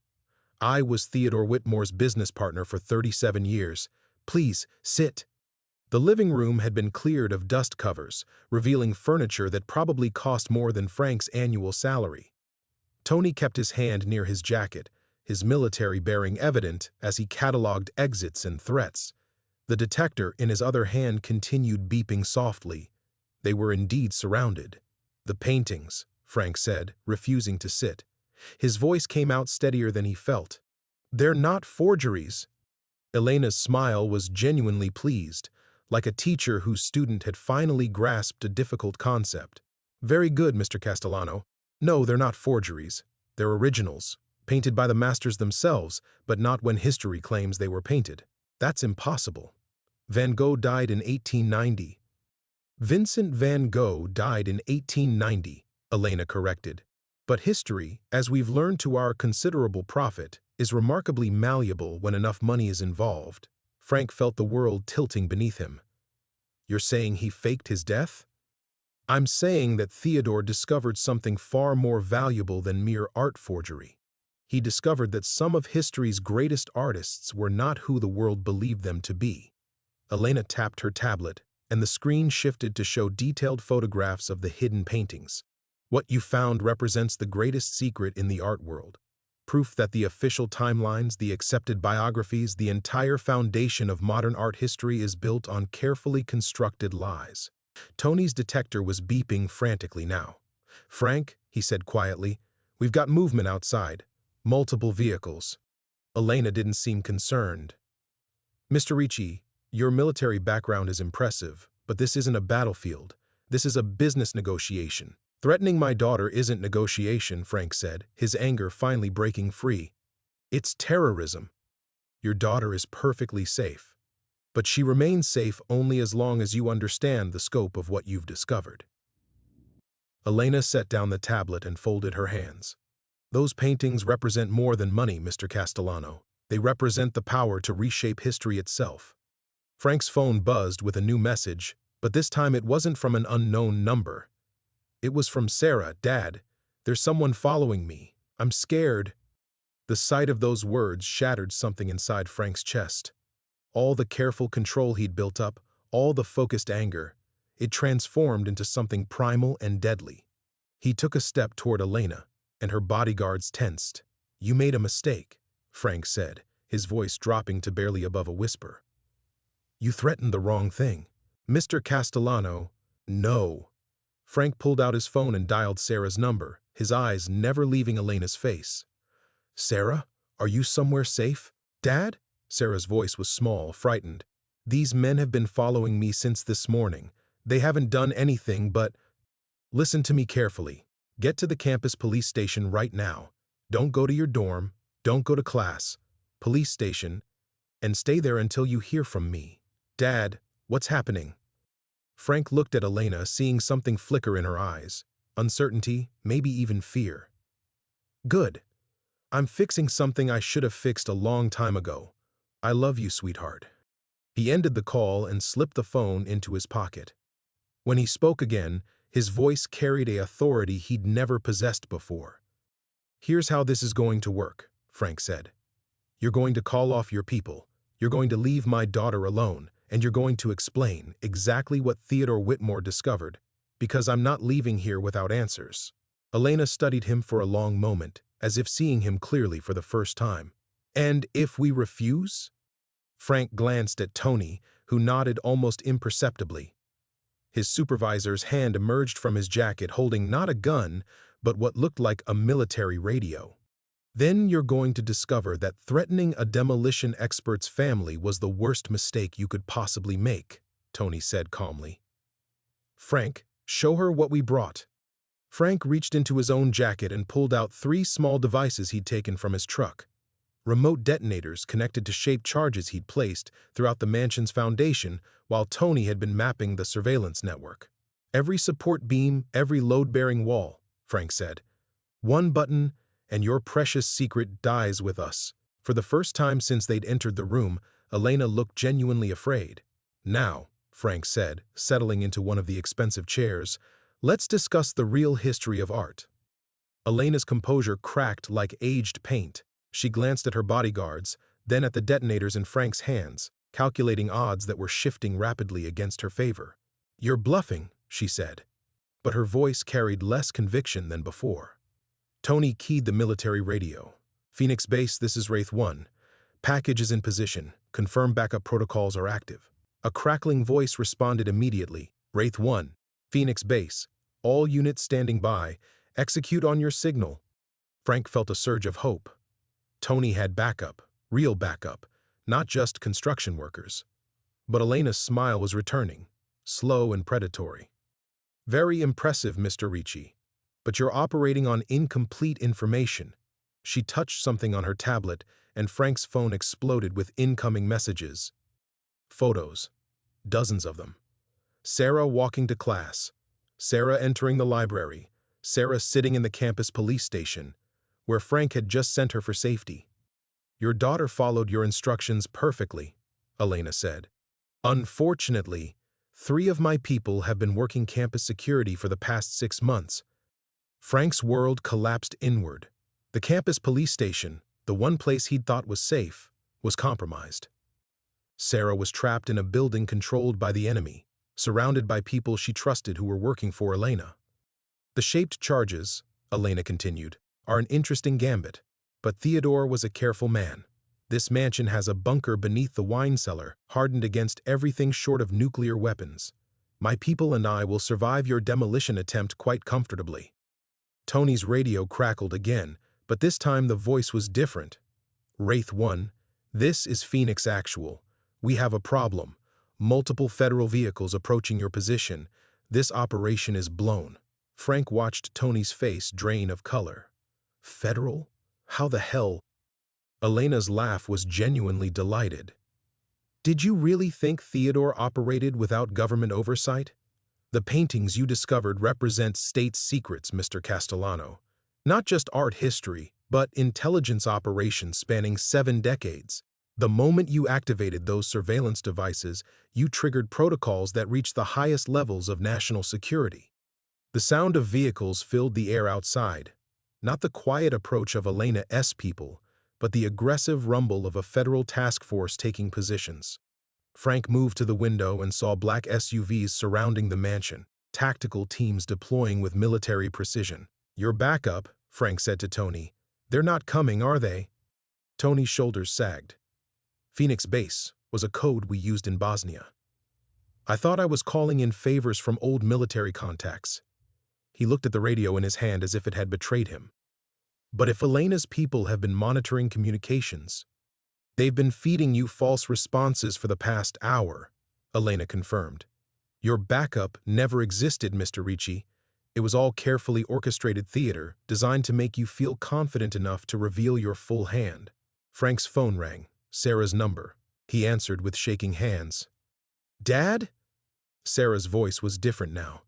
"I was Theodore Whitmore's business partner for 37 years. Please, sit." The living room had been cleared of dust covers, revealing furniture that probably cost more than Frank's annual salary. Tony kept his hand near his jacket, his military bearing evident as he catalogued exits and threats. The detector in his other hand continued beeping softly. They were indeed surrounded. "The paintings," Frank said, refusing to sit. His voice came out steadier than he felt. "They're not forgeries." Elena's smile was genuinely pleased, like a teacher whose student had finally grasped a difficult concept. "Very good, Mr. Castellano. No, they're not forgeries. They're originals, painted by the masters themselves, but not when history claims they were painted. That's impossible. Van Gogh died in 1890. Vincent van Gogh died in 1890, Elena corrected. But history, as we've learned to our considerable profit, is remarkably malleable when enough money is involved. Frank felt the world tilting beneath him. You're saying he faked his death? I'm saying that Theodore discovered something far more valuable than mere art forgery. He discovered that some of history's greatest artists were not who the world believed them to be. Elena tapped her tablet, and the screen shifted to show detailed photographs of the hidden paintings. What you found represents the greatest secret in the art world. Proof that the official timelines, the accepted biographies, the entire foundation of modern art history is built on carefully constructed lies. Tony's detector was beeping frantically now. "Frank," he said quietly, "we've got movement outside. Multiple vehicles." Elena didn't seem concerned. "Mr. Ricci, your military background is impressive, but this isn't a battlefield. This is a business negotiation." "Threatening my daughter isn't negotiation," Frank said, his anger finally breaking free. "It's terrorism. Your daughter is perfectly safe. But she remains safe only as long as you understand the scope of what you've discovered." Elena set down the tablet and folded her hands. "Those paintings represent more than money, Mr. Castellano. They represent the power to reshape history itself." Frank's phone buzzed with a new message, but this time it wasn't from an unknown number. It was from Sarah. "Dad, there's someone following me. I'm scared." The sight of those words shattered something inside Frank's chest. All the careful control he'd built up, all the focused anger, it transformed into something primal and deadly. He took a step toward Elena, and her bodyguards tensed. "You made a mistake," Frank said, his voice dropping to barely above a whisper. "You threatened the wrong thing." "Mr. Castellano." "No." Frank pulled out his phone and dialed Sarah's number, his eyes never leaving Elena's face. "Sarah, are you somewhere safe?" "Dad?" Sarah's voice was small, frightened. "These men have been following me since this morning. They haven't done anything but—" "Listen to me carefully. Get to the campus police station right now. Don't go to your dorm. Don't go to class. Police station. And stay there until you hear from me." "Dad, what's happening?" Frank looked at Elena, seeing something flicker in her eyes. Uncertainty, maybe even fear. "Good. I'm fixing something I should have fixed a long time ago. I love you, sweetheart." He ended the call and slipped the phone into his pocket. When he spoke again, his voice carried an authority he'd never possessed before. "Here's how this is going to work," Frank said. "You're going to call off your people. You're going to leave my daughter alone, and you're going to explain exactly what Theodore Whitmore discovered, because I'm not leaving here without answers." Elena studied him for a long moment, as if seeing him clearly for the first time. "And if we refuse?" Frank glanced at Tony, who nodded almost imperceptibly. His supervisor's hand emerged from his jacket holding not a gun, but what looked like a military radio. "Then you're going to discover that threatening a demolition expert's family was the worst mistake you could possibly make," Tony said calmly. "Frank, show her what we brought." Frank reached into his own jacket and pulled out 3 small devices he'd taken from his truck. Remote detonators connected to shaped charges he'd placed throughout the mansion's foundation while Tony had been mapping the surveillance network. "Every support beam, every load-bearing wall," Frank said. "One button, and your precious secret dies with us." For the first time since they'd entered the room, Elena looked genuinely afraid. "Now," Frank said, settling into one of the expensive chairs, "let's discuss the real history of art." Elena's composure cracked like aged paint. She glanced at her bodyguards, then at the detonators in Frank's hands, calculating odds that were shifting rapidly against her favor. "You're bluffing," she said, but her voice carried less conviction than before. Tony keyed the military radio. "Phoenix Base, this is Wraith 1. Package is in position. Confirm backup protocols are active." A crackling voice responded immediately. "Wraith 1. Phoenix Base. All units standing by. Execute on your signal." Frank felt a surge of hope. Tony had backup, real backup, not just construction workers. But Elena's smile was returning, slow and predatory. "Very impressive, Mr. Ricci. But you're operating on incomplete information." She touched something on her tablet, and Frank's phone exploded with incoming messages. Photos. Dozens of them. Sarah walking to class. Sarah entering the library. Sarah sitting in the campus police station, where Frank had just sent her for safety. "Your daughter followed your instructions perfectly," Elena said. "Unfortunately, 3 of my people have been working campus security for the past 6 months. Frank's world collapsed inward. The campus police station, the one place he'd thought was safe, was compromised. Sarah was trapped in a building controlled by the enemy, surrounded by people she trusted who were working for Elena. The shaped charges, Elena continued, are an interesting gambit, but Theodore was a careful man. This mansion has a bunker beneath the wine cellar, hardened against everything short of nuclear weapons. My people and I will survive your demolition attempt quite comfortably. Tony's radio crackled again, but this time the voice was different. Wraith 1, this is Phoenix Actual. We have a problem. Multiple federal vehicles approaching your position. This operation is blown. Frank watched Tony's face drain of color. Federal? How the hell? Elena's laugh was genuinely delighted. Did you really think Theodore operated without government oversight? The paintings you discovered represent state secrets, Mr. Castellano. Not just art history, but intelligence operations spanning 7 decades. The moment you activated those surveillance devices, you triggered protocols that reached the highest levels of national security. The sound of vehicles filled the air outside, not the quiet approach of Elena's people, but the aggressive rumble of a federal task force taking positions. Frank moved to the window and saw black SUVs surrounding the mansion, tactical teams deploying with military precision. Your backup, Frank said to Tony. They're not coming, are they? Tony's shoulders sagged. Phoenix Base was a code we used in Bosnia. I thought I was calling in favors from old military contacts. He looked at the radio in his hand as if it had betrayed him. But if Elena's people have been monitoring communications, they've been feeding you false responses for the past hour, Elena confirmed. Your backup never existed, Mr. Ricci. It was all carefully orchestrated theater designed to make you feel confident enough to reveal your full hand. Frank's phone rang, Sarah's number. He answered with shaking hands. Dad? Sarah's voice was different now,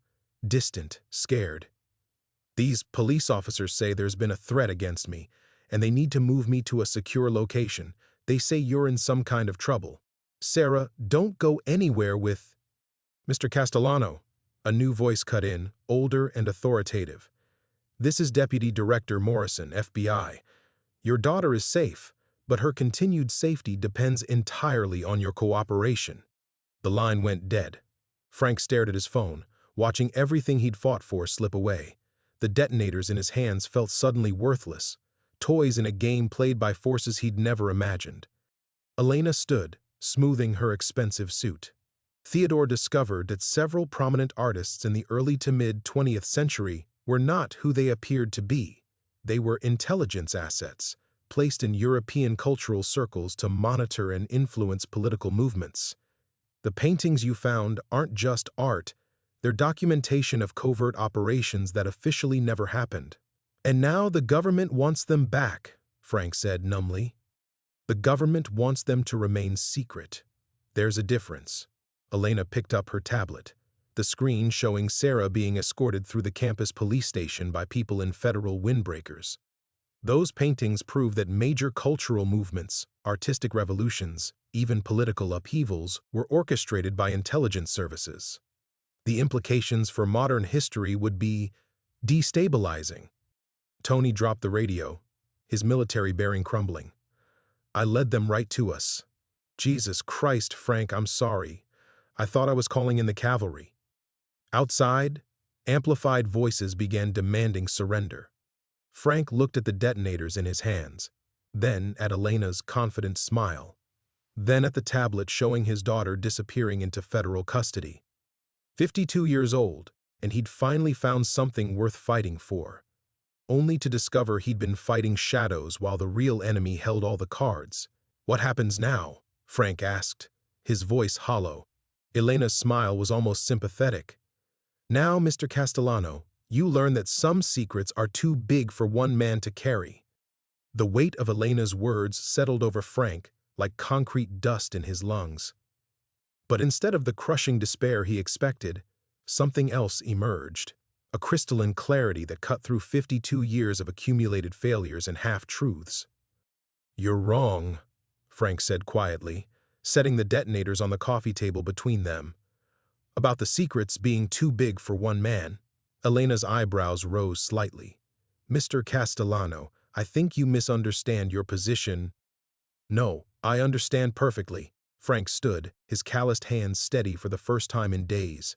distant, scared. These police officers say there's been a threat against me, and they need to move me to a secure location. They say you're in some kind of trouble. Sarah, don't go anywhere with... Mr. Castellano, a new voice cut in, older and authoritative. This is Deputy Director Morrison, FBI. Your daughter is safe, but her continued safety depends entirely on your cooperation. The line went dead. Frank stared at his phone, watching everything he'd fought for slip away. The detonators in his hands felt suddenly worthless, toys in a game played by forces he'd never imagined. Elena stood, smoothing her expensive suit. Theodore discovered that several prominent artists in the early to mid-20th century were not who they appeared to be. They were intelligence assets, placed in European cultural circles to monitor and influence political movements. The paintings you found aren't just art, they're documentation of covert operations that officially never happened. And now the government wants them back, Frank said numbly. The government wants them to remain secret. There's a difference. Elena picked up her tablet, the screen showing Sarah being escorted through the campus police station by people in federal windbreakers. Those paintings prove that major cultural movements, artistic revolutions, even political upheavals were orchestrated by intelligence services. The implications for modern history would be destabilizing. Tony dropped the radio, his military bearing crumbling. I led them right to us. Jesus Christ, Frank, I'm sorry. I thought I was calling in the cavalry. Outside, amplified voices began demanding surrender. Frank looked at the detonators in his hands, then at Elena's confident smile, then at the tablet showing his daughter disappearing into federal custody. 52 years old, and he'd finally found something worth fighting for, only to discover he'd been fighting shadows while the real enemy held all the cards. What happens now? Frank asked, his voice hollow. Elena's smile was almost sympathetic. Now, Mr. Castellano, you learn that some secrets are too big for one man to carry. The weight of Elena's words settled over Frank like concrete dust in his lungs. But instead of the crushing despair he expected, something else emerged, a crystalline clarity that cut through 52 years of accumulated failures and half-truths. You're wrong, Frank said quietly, setting the detonators on the coffee table between them. About the secrets being too big for one man. Elena's eyebrows rose slightly. Mr. Castellano, I think you misunderstand your position. No, I understand perfectly. Frank stood, his calloused hands steady for the first time in days.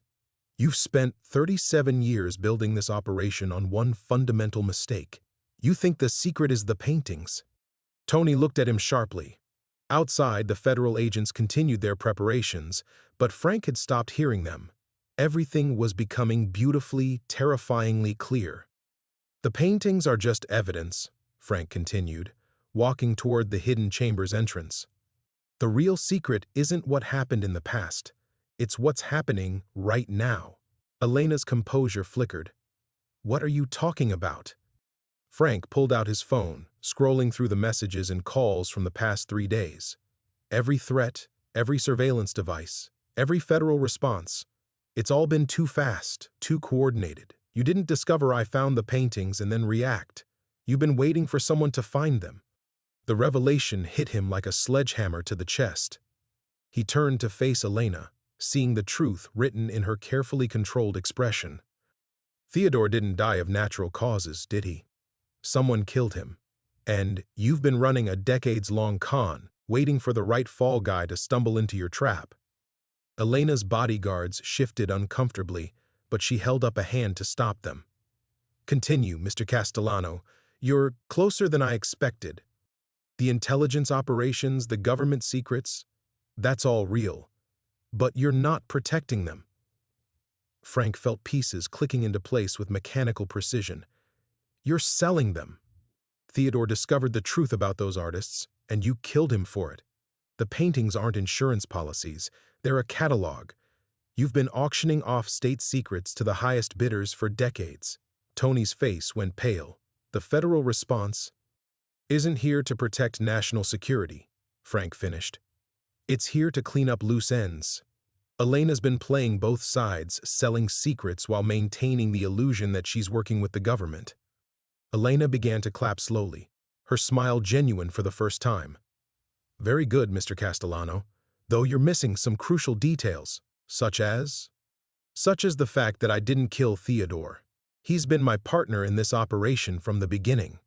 You've spent 37 years building this operation on one fundamental mistake. You think the secret is the paintings. Tony looked at him sharply. Outside, the federal agents continued their preparations, but Frank had stopped hearing them. Everything was becoming beautifully, terrifyingly clear. The paintings are just evidence, Frank continued, walking toward the hidden chamber's entrance. The real secret isn't what happened in the past. It's what's happening right now. Elena's composure flickered. What are you talking about? Frank pulled out his phone, scrolling through the messages and calls from the past 3 days. Every threat, every surveillance device, every federal response. It's all been too fast, too coordinated. You didn't discover I found the paintings and then react. You've been waiting for someone to find them. The revelation hit him like a sledgehammer to the chest. He turned to face Elena, seeing the truth written in her carefully controlled expression. Theodore didn't die of natural causes, did he? Someone killed him. And you've been running a decades-long con, waiting for the right fall guy to stumble into your trap. Elena's bodyguards shifted uncomfortably, but she held up a hand to stop them. Continue, Mr. Castellano. You're closer than I expected. The intelligence operations, the government secrets, that's all real. But you're not protecting them. Frank felt pieces clicking into place with mechanical precision. You're selling them. Theodore discovered the truth about those artists, and you killed him for it. The paintings aren't insurance policies, they're a catalog. You've been auctioning off state secrets to the highest bidders for decades. Tony's face went pale. The federal response isn't here to protect national security, Frank finished. It's here to clean up loose ends. Elena's been playing both sides, selling secrets while maintaining the illusion that she's working with the government. Elena began to clap slowly, her smile genuine for the first time. Very good, Mr. Castellano, though you're missing some crucial details, such as the fact that I didn't kill Theodore. He's been my partner in this operation from the beginning.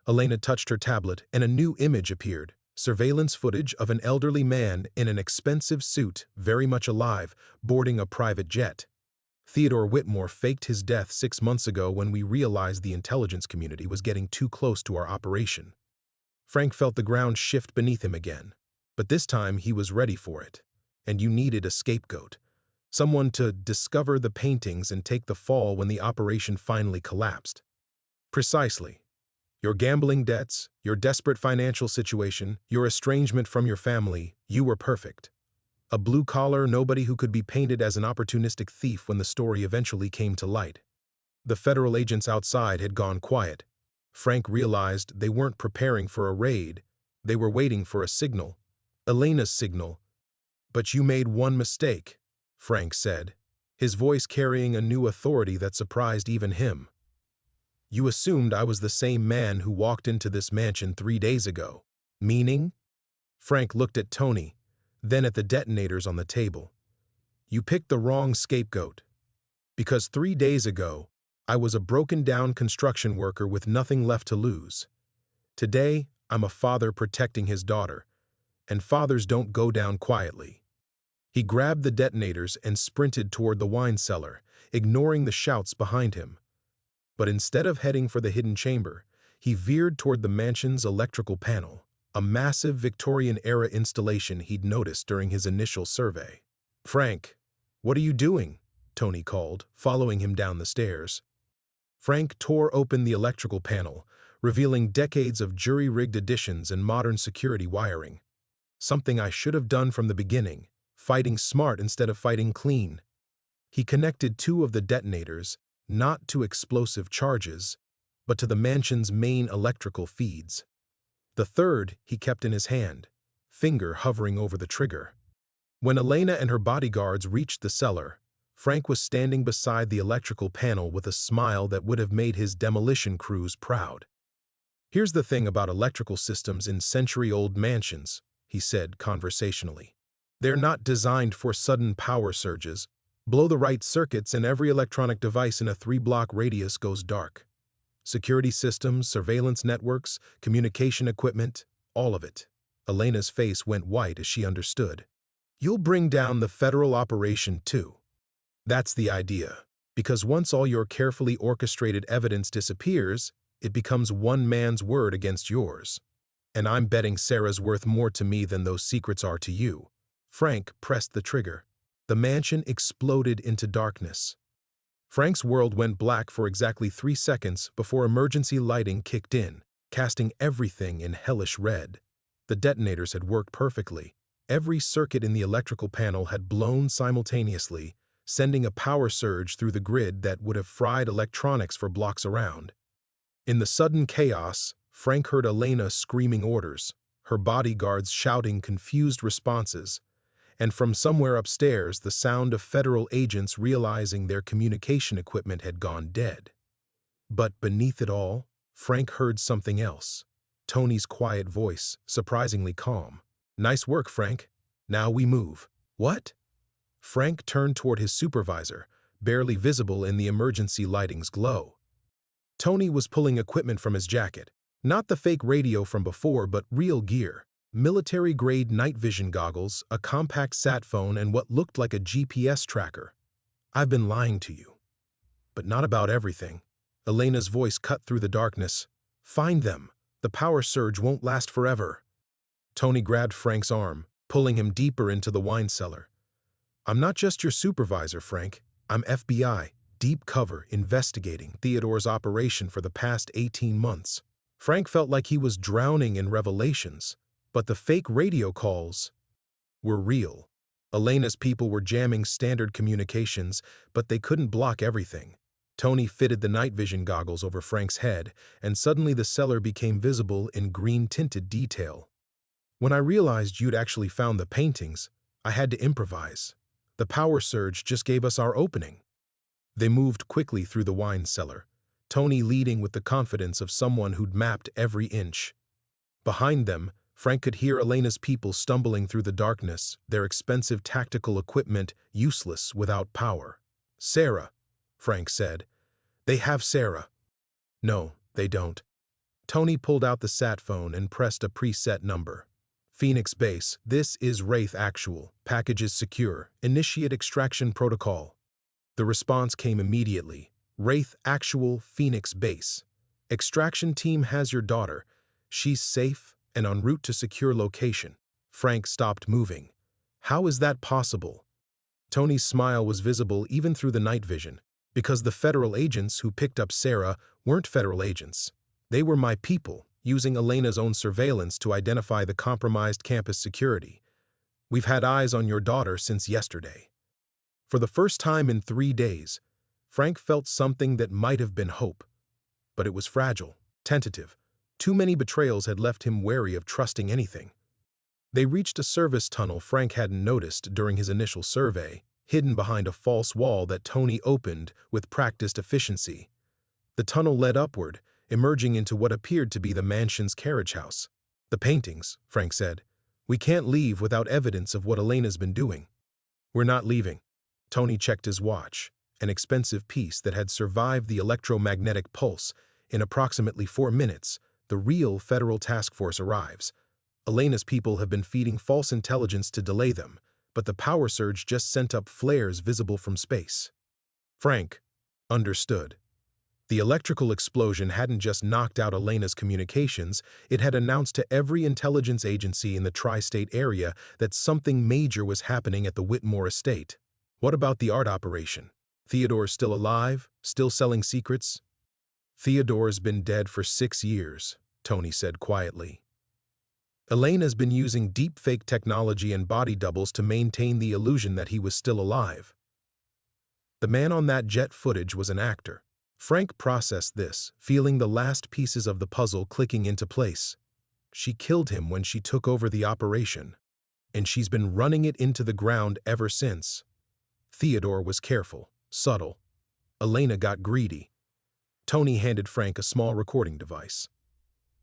Elena touched her tablet and a new image appeared, surveillance footage of an elderly man in an expensive suit, very much alive, boarding a private jet. Theodore Whitmore faked his death 6 months ago when we realized the intelligence community was getting too close to our operation. Frank felt the ground shift beneath him again, but this time he was ready for it. And you needed a scapegoat, someone to discover the paintings and take the fall when the operation finally collapsed. Precisely. Your gambling debts, your desperate financial situation, your estrangement from your family, you were perfect. A blue-collar nobody who could be painted as an opportunistic thief when the story eventually came to light. The federal agents outside had gone quiet. Frank realized they weren't preparing for a raid. They were waiting for a signal. Elena's signal. But you made one mistake, Frank said, his voice carrying a new authority that surprised even him. You assumed I was the same man who walked into this mansion 3 days ago. Meaning? Frank looked at Tony, then at the detonators on the table. You picked the wrong scapegoat. Because 3 days ago, I was a broken-down construction worker with nothing left to lose. Today, I'm a father protecting his daughter, and fathers don't go down quietly. He grabbed the detonators and sprinted toward the wine cellar, ignoring the shouts behind him. But instead of heading for the hidden chamber, he veered toward the mansion's electrical panel, a massive Victorian-era installation he'd noticed during his initial survey. Frank, what are you doing? Tony called, following him down the stairs. Frank tore open the electrical panel, revealing decades of jury-rigged additions and modern security wiring. Something I should have done from the beginning, fighting smart instead of fighting clean. He connected 2 of the detonators, not to explosive charges, but to the mansion's main electrical feeds. The third he kept in his hand, finger hovering over the trigger. When Elena and her bodyguards reached the cellar, Frank was standing beside the electrical panel with a smile that would have made his demolition crews proud. Here's the thing about electrical systems in century-old mansions, he said conversationally. They're not designed for sudden power surges. Blow the right circuits and every electronic device in a 3-block radius goes dark. Security systems, surveillance networks, communication equipment, all of it. Elena's face went white as she understood. You'll bring down the federal operation too. That's the idea. Because once all your carefully orchestrated evidence disappears, it becomes one man's word against yours. And I'm betting Sarah's worth more to me than those secrets are to you. Frank pressed the trigger. The mansion exploded into darkness. Frank's world went black for exactly 3 seconds before emergency lighting kicked in, casting everything in hellish red. The detonators had worked perfectly. Every circuit in the electrical panel had blown simultaneously, sending a power surge through the grid that would have fried electronics for blocks around. In the sudden chaos, Frank heard Elena screaming orders, her bodyguards shouting confused responses, and from somewhere upstairs the sound of federal agents realizing their communication equipment had gone dead. But beneath it all, Frank heard something else. Tony's quiet voice, surprisingly calm. "Nice work, Frank. Now we move." "What?" Frank turned toward his supervisor, barely visible in the emergency lighting's glow. Tony was pulling equipment from his jacket. Not the fake radio from before, but real gear. Military-grade night vision goggles, a compact sat phone, and what looked like a GPS tracker. "I've been lying to you. But not about everything." Elena's voice cut through the darkness. "Find them. The power surge won't last forever." Tony grabbed Frank's arm, pulling him deeper into the wine cellar. "I'm not just your supervisor, Frank. I'm FBI, deep cover, investigating Theodore's operation for the past 18 months. Frank felt like he was drowning in revelations. But the fake radio calls were real. Elena's people were jamming standard communications, but they couldn't block everything. Tony fitted the night vision goggles over Frank's head, and suddenly the cellar became visible in green-tinted detail. "When I realized you'd actually found the paintings, I had to improvise. The power surge just gave us our opening." They moved quickly through the wine cellar, Tony leading with the confidence of someone who'd mapped every inch. Behind them, Frank could hear Elena's people stumbling through the darkness, their expensive tactical equipment useless without power. "Sarah," Frank said. "They have Sarah." "No, they don't." Tony pulled out the sat phone and pressed a preset number. "Phoenix Base, this is Wraith Actual. Package is secure. Initiate extraction protocol." The response came immediately. "Wraith Actual, Phoenix Base. Extraction team has your daughter. She's safe and en route to secure location." Frank stopped moving. "How is that possible?" Tony's smile was visible even through the night vision, because the federal agents who picked up Sarah weren't federal agents. They were my people, using Elena's own surveillance to identify the compromised campus security. "We've had eyes on your daughter since yesterday." For the first time in 3 days, Frank felt something that might have been hope. But it was fragile, tentative. Too many betrayals had left him wary of trusting anything. They reached a service tunnel Frank hadn't noticed during his initial survey, hidden behind a false wall that Tony opened with practiced efficiency. The tunnel led upward, emerging into what appeared to be the mansion's carriage house. "The paintings," Frank said. "We can't leave without evidence of what Elena's been doing." "We're not leaving." Tony checked his watch, an expensive piece that had survived the electromagnetic pulse. "In approximately 4 minutes, the real federal task force arrives. Elena's people have been feeding false intelligence to delay them, but the power surge just sent up flares visible from space." Frank understood. The electrical explosion hadn't just knocked out Elena's communications, it had announced to every intelligence agency in the tri-state area that something major was happening at the Whitmore Estate. "What about the art operation? Theodore's still alive, still selling secrets?" "Theodore's been dead for 6 years, Tony said quietly. "Elena's been using deepfake technology and body doubles to maintain the illusion that he was still alive." The man on that jet footage was an actor. Frank processed this, feeling the last pieces of the puzzle clicking into place. She killed him when she took over the operation, and she's been running it into the ground ever since. Theodore was careful, subtle. Elena got greedy. Tony handed Frank a small recording device.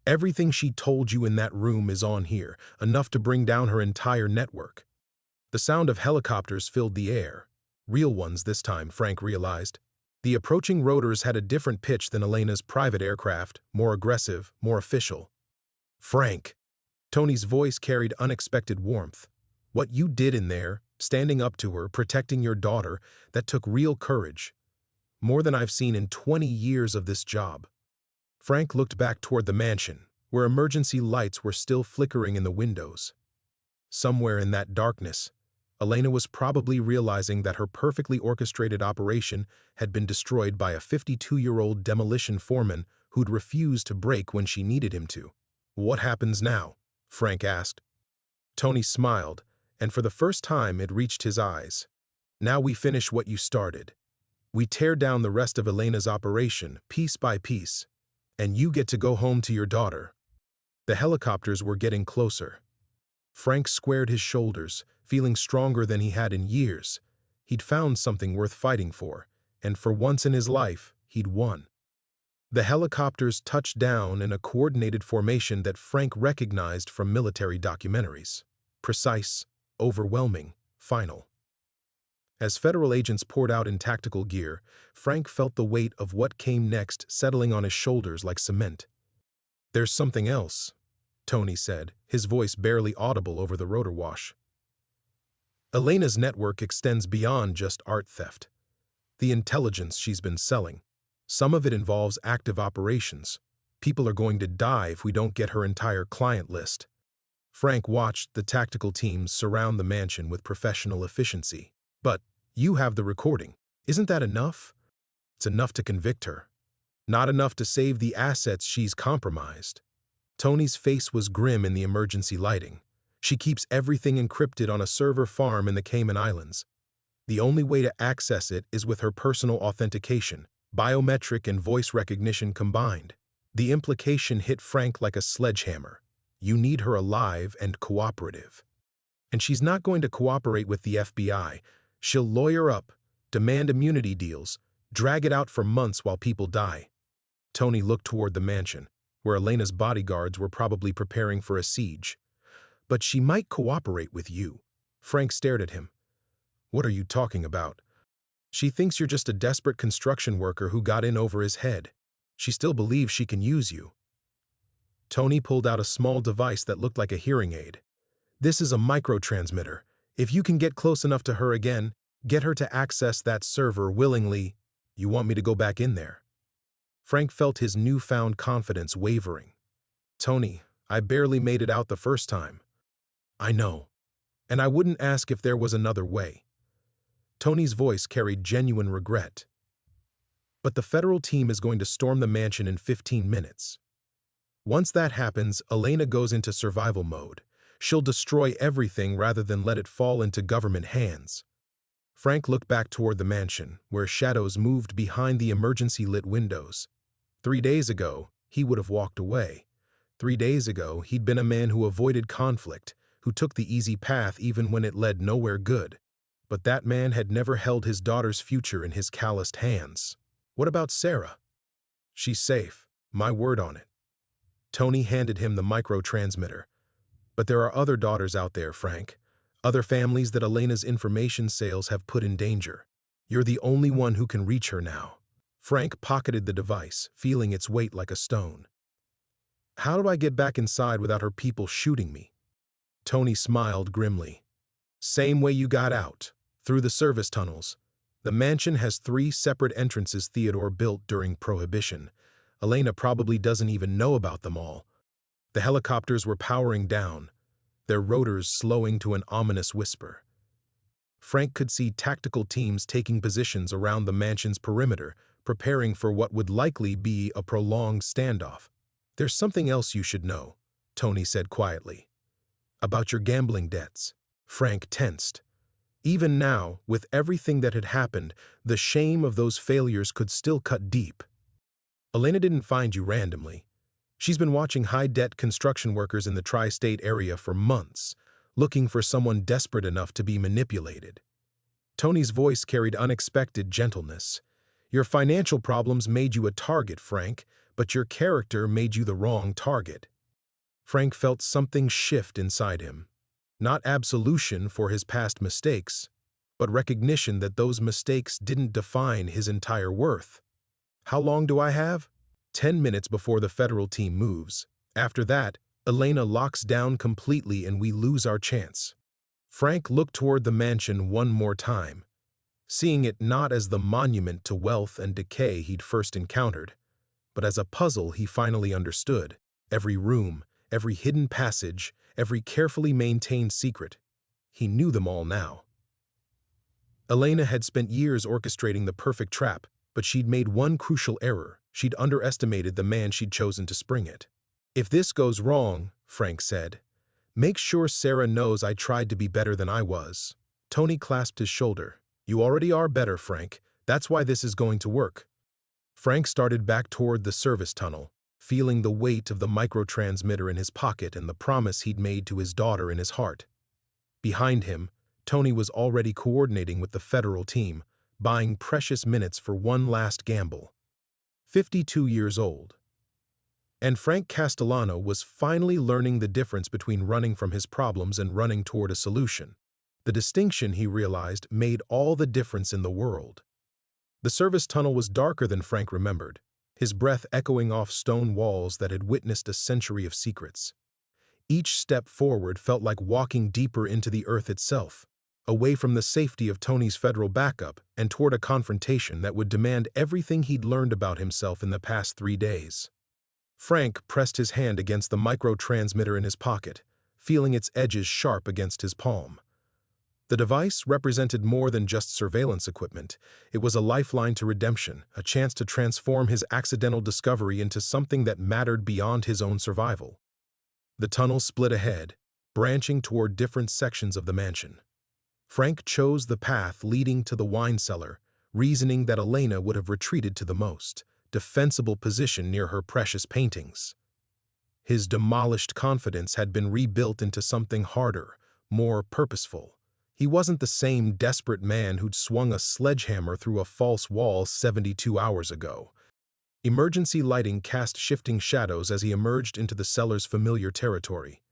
"Everything she told you in that room is on here, enough to bring down her entire network." The sound of helicopters filled the air. Real ones this time, Frank realized. The approaching rotors had a different pitch than Elena's private aircraft, more aggressive, more official. "Frank." Tony's voice carried unexpected warmth. "What you did in there, standing up to her, protecting your daughter, that took real courage. More than I've seen in 20 years of this job." Frank looked back toward the mansion, where emergency lights were still flickering in the windows. Somewhere in that darkness, Elena was probably realizing that her perfectly orchestrated operation had been destroyed by a 52-year-old demolition foreman who'd refused to break when she needed him to. "What happens now?" Frank asked. Tony smiled, and for the first time it reached his eyes. "Now we finish what you started. We tear down the rest of Elena's operation, piece by piece, and you get to go home to your daughter." The helicopters were getting closer. Frank squared his shoulders, feeling stronger than he had in years. He'd found something worth fighting for, and for once in his life, he'd won. The helicopters touched down in a coordinated formation that Frank recognized from military documentaries. Precise, overwhelming, final. As federal agents poured out in tactical gear, Frank felt the weight of what came next settling on his shoulders like cement. "There's something else," Tony said, his voice barely audible over the rotor wash. "Elena's network extends beyond just art theft. The intelligence she's been selling. Some of it involves active operations. People are going to die if we don't get her entire client list." Frank watched the tactical teams surround the mansion with professional efficiency. "But you have the recording. Isn't that enough?" "It's enough to convict her. Not enough to save the assets she's compromised." Tony's face was grim in the emergency lighting. "She keeps everything encrypted on a server farm in the Cayman Islands. The only way to access it is with her personal authentication, biometric and voice recognition combined." The implication hit Frank like a sledgehammer. You need her alive and cooperative. And she's not going to cooperate with the FBI. She'll lawyer up, demand immunity deals, drag it out for months while people die. Tony looked toward the mansion, where Elena's bodyguards were probably preparing for a siege. "But she might cooperate with you." Frank stared at him. "What are you talking about?" "She thinks you're just a desperate construction worker who got in over his head. She still believes she can use you." Tony pulled out a small device that looked like a hearing aid. "This is a microtransmitter. If you can get close enough to her again, get her to access that server willingly." "You want me to go back in there?" Frank felt his newfound confidence wavering. "Tony, I barely made it out the first time." "I know. And I wouldn't ask if there was another way." Tony's voice carried genuine regret. "But the federal team is going to storm the mansion in 15 minutes. Once that happens, Elena goes into survival mode. She'll destroy everything rather than let it fall into government hands." Frank looked back toward the mansion, where shadows moved behind the emergency-lit windows. 3 days ago, he would have walked away. 3 days ago, he'd been a man who avoided conflict, who took the easy path even when it led nowhere good. But that man had never held his daughter's future in his calloused hands. "What about Sarah?" "She's safe. My word on it." Tony handed him the microtransmitter. "But there are other daughters out there, Frank. Other families that Elena's information sales have put in danger. You're the only one who can reach her now." Frank pocketed the device, feeling its weight like a stone. "How do I get back inside without her people shooting me?" Tony smiled grimly. "Same way you got out, through the service tunnels. The mansion has 3 separate entrances Theodore built during Prohibition. Elena probably doesn't even know about them all." The helicopters were powering down, their rotors slowing to an ominous whisper. Frank could see tactical teams taking positions around the mansion's perimeter, preparing for what would likely be a prolonged standoff. "There's something else you should know," Tony said quietly. "About your gambling debts." Frank tensed. Even now, with everything that had happened, the shame of those failures could still cut deep. "Elena didn't find you randomly. She's been watching high-debt construction workers in the tri-state area for months, looking for someone desperate enough to be manipulated." Tony's voice carried unexpected gentleness. "Your financial problems made you a target, Frank, but your character made you the wrong target." Frank felt something shift inside him. Not absolution for his past mistakes, but recognition that those mistakes didn't define his entire worth. How long do I have? 10 minutes before the federal team moves. After that, Elena locks down completely and we lose our chance. Frank looked toward the mansion one more time, seeing it not as the monument to wealth and decay he'd first encountered, but as a puzzle he finally understood. Every room, every hidden passage, every carefully maintained secret. He knew them all now. Elena had spent years orchestrating the perfect trap, but she'd made one crucial error. She'd underestimated the man she'd chosen to spring it. "If this goes wrong," Frank said, "make sure Sarah knows I tried to be better than I was." Tony clasped his shoulder. "You already are better, Frank. That's why this is going to work." Frank started back toward the service tunnel, feeling the weight of the microtransmitter in his pocket and the promise he'd made to his daughter in his heart. Behind him, Tony was already coordinating with the federal team, buying precious minutes for one last gamble. 52 years old. And Frank Castellano was finally learning the difference between running from his problems and running toward a solution. The distinction, he realized, made all the difference in the world. The service tunnel was darker than Frank remembered, his breath echoing off stone walls that had witnessed a century of secrets. Each step forward felt like walking deeper into the earth itself, away from the safety of Tony's federal backup and toward a confrontation that would demand everything he'd learned about himself in the past 3 days. Frank pressed his hand against the microtransmitter in his pocket, feeling its edges sharp against his palm. The device represented more than just surveillance equipment. It was a lifeline to redemption, a chance to transform his accidental discovery into something that mattered beyond his own survival. The tunnel split ahead, branching toward different sections of the mansion. Frank chose the path leading to the wine cellar, reasoning that Elena would have retreated to the most defensible position near her precious paintings. His demolished confidence had been rebuilt into something harder, more purposeful. He wasn't the same desperate man who'd swung a sledgehammer through a false wall 72 hours ago. Emergency lighting cast shifting shadows as he emerged into the cellar's familiar territory.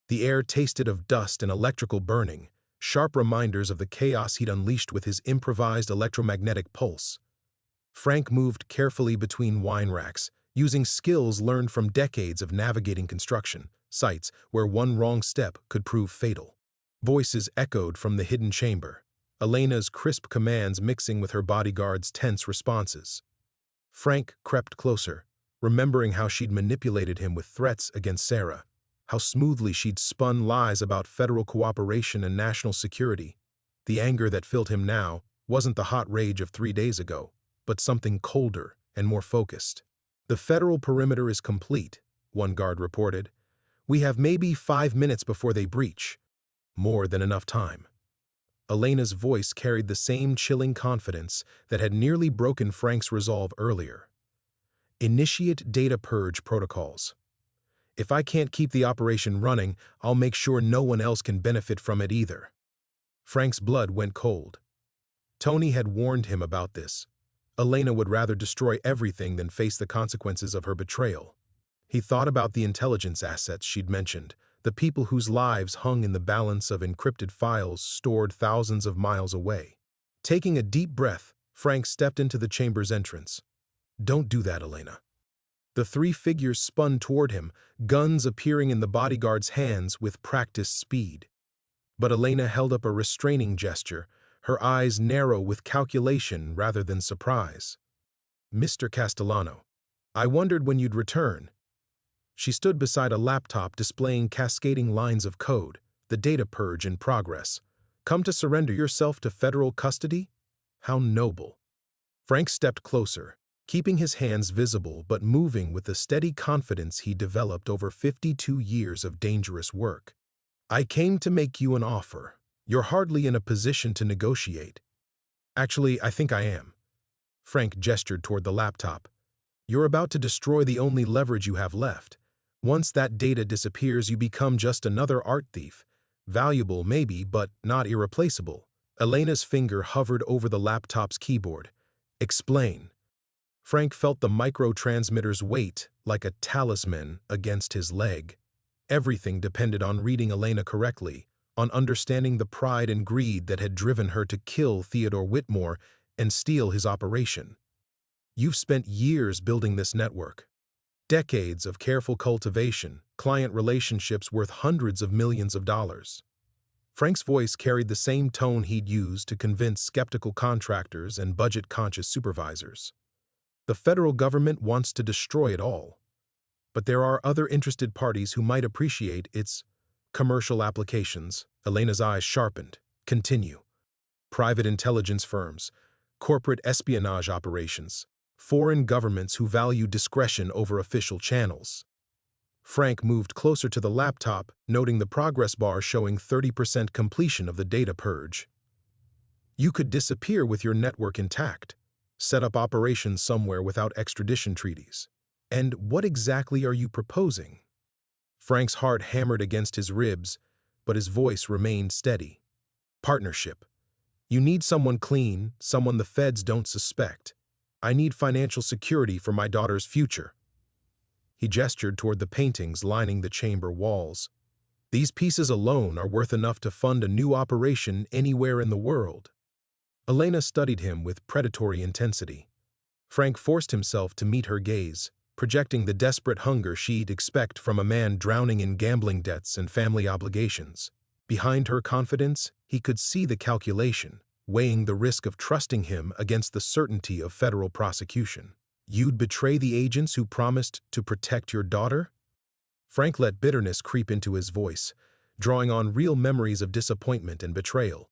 The air tasted of dust and electrical burning, sharp reminders of the chaos he'd unleashed with his improvised electromagnetic pulse. Frank moved carefully between wine racks, using skills learned from decades of navigating construction sites where one wrong step could prove fatal. Voices echoed from the hidden chamber, Elena's crisp commands mixing with her bodyguard's tense responses. Frank crept closer, remembering how she'd manipulated him with threats against Sarah, how smoothly she'd spun lies about federal cooperation and national security. The anger that filled him now wasn't the hot rage of 3 days ago, but something colder and more focused. "The federal perimeter is complete," one guard reported. "We have maybe 5 minutes before they breach." More than enough time. Elena's voice carried the same chilling confidence that had nearly broken Frank's resolve earlier. "Initiate data purge protocols. If I can't keep the operation running, I'll make sure no one else can benefit from it either." Frank's blood went cold. Tony had warned him about this. Elena would rather destroy everything than face the consequences of her betrayal. He thought about the intelligence assets she'd mentioned, the people whose lives hung in the balance of encrypted files stored thousands of miles away. Taking a deep breath, Frank stepped into the chamber's entrance. "Don't do that, Elena." The 3 figures spun toward him, guns appearing in the bodyguard's hands with practiced speed. But Elena held up a restraining gesture, her eyes narrow with calculation rather than surprise. "Mr. Castellano, I wondered when you'd return." She stood beside a laptop displaying cascading lines of code, the data purge in progress. "Come to surrender yourself to federal custody? How noble." Frank stepped closer, keeping his hands visible but moving with the steady confidence he developed over 52 years of dangerous work. "I came to make you an offer. You're hardly in a position to negotiate." "Actually, I think I am." Frank gestured toward the laptop. "You're about to destroy the only leverage you have left. Once that data disappears, you become just another art thief. Valuable, maybe, but not irreplaceable." Elena's finger hovered over the laptop's keyboard. "Explain." Frank felt the microtransmitter's weight like a talisman against his leg. Everything depended on reading Elena correctly, on understanding the pride and greed that had driven her to kill Theodore Whitmore and steal his operation. You've spent years building this network. Decades of careful cultivation, client relationships worth hundreds of millions of dollars. Frank's voice carried the same tone he'd used to convince skeptical contractors and budget-conscious supervisors. The federal government wants to destroy it all. But there are other interested parties who might appreciate its commercial applications. Elena's eyes sharpened. Continue. Private intelligence firms, corporate espionage operations, foreign governments who value discretion over official channels. Frank moved closer to the laptop, noting the progress bar showing 30% completion of the data purge. You could disappear with your network intact, set up operations somewhere without extradition treaties. And what exactly are you proposing? Frank's heart hammered against his ribs, but his voice remained steady. Partnership. You need someone clean, someone the feds don't suspect. I need financial security for my daughter's future. He gestured toward the paintings lining the chamber walls. These pieces alone are worth enough to fund a new operation anywhere in the world. Elena studied him with predatory intensity. Frank forced himself to meet her gaze, projecting the desperate hunger she'd expect from a man drowning in gambling debts and family obligations. Behind her confidence, he could see the calculation, weighing the risk of trusting him against the certainty of federal prosecution. You'd betray the agents who promised to protect your daughter? Frank let bitterness creep into his voice, drawing on real memories of disappointment and betrayal.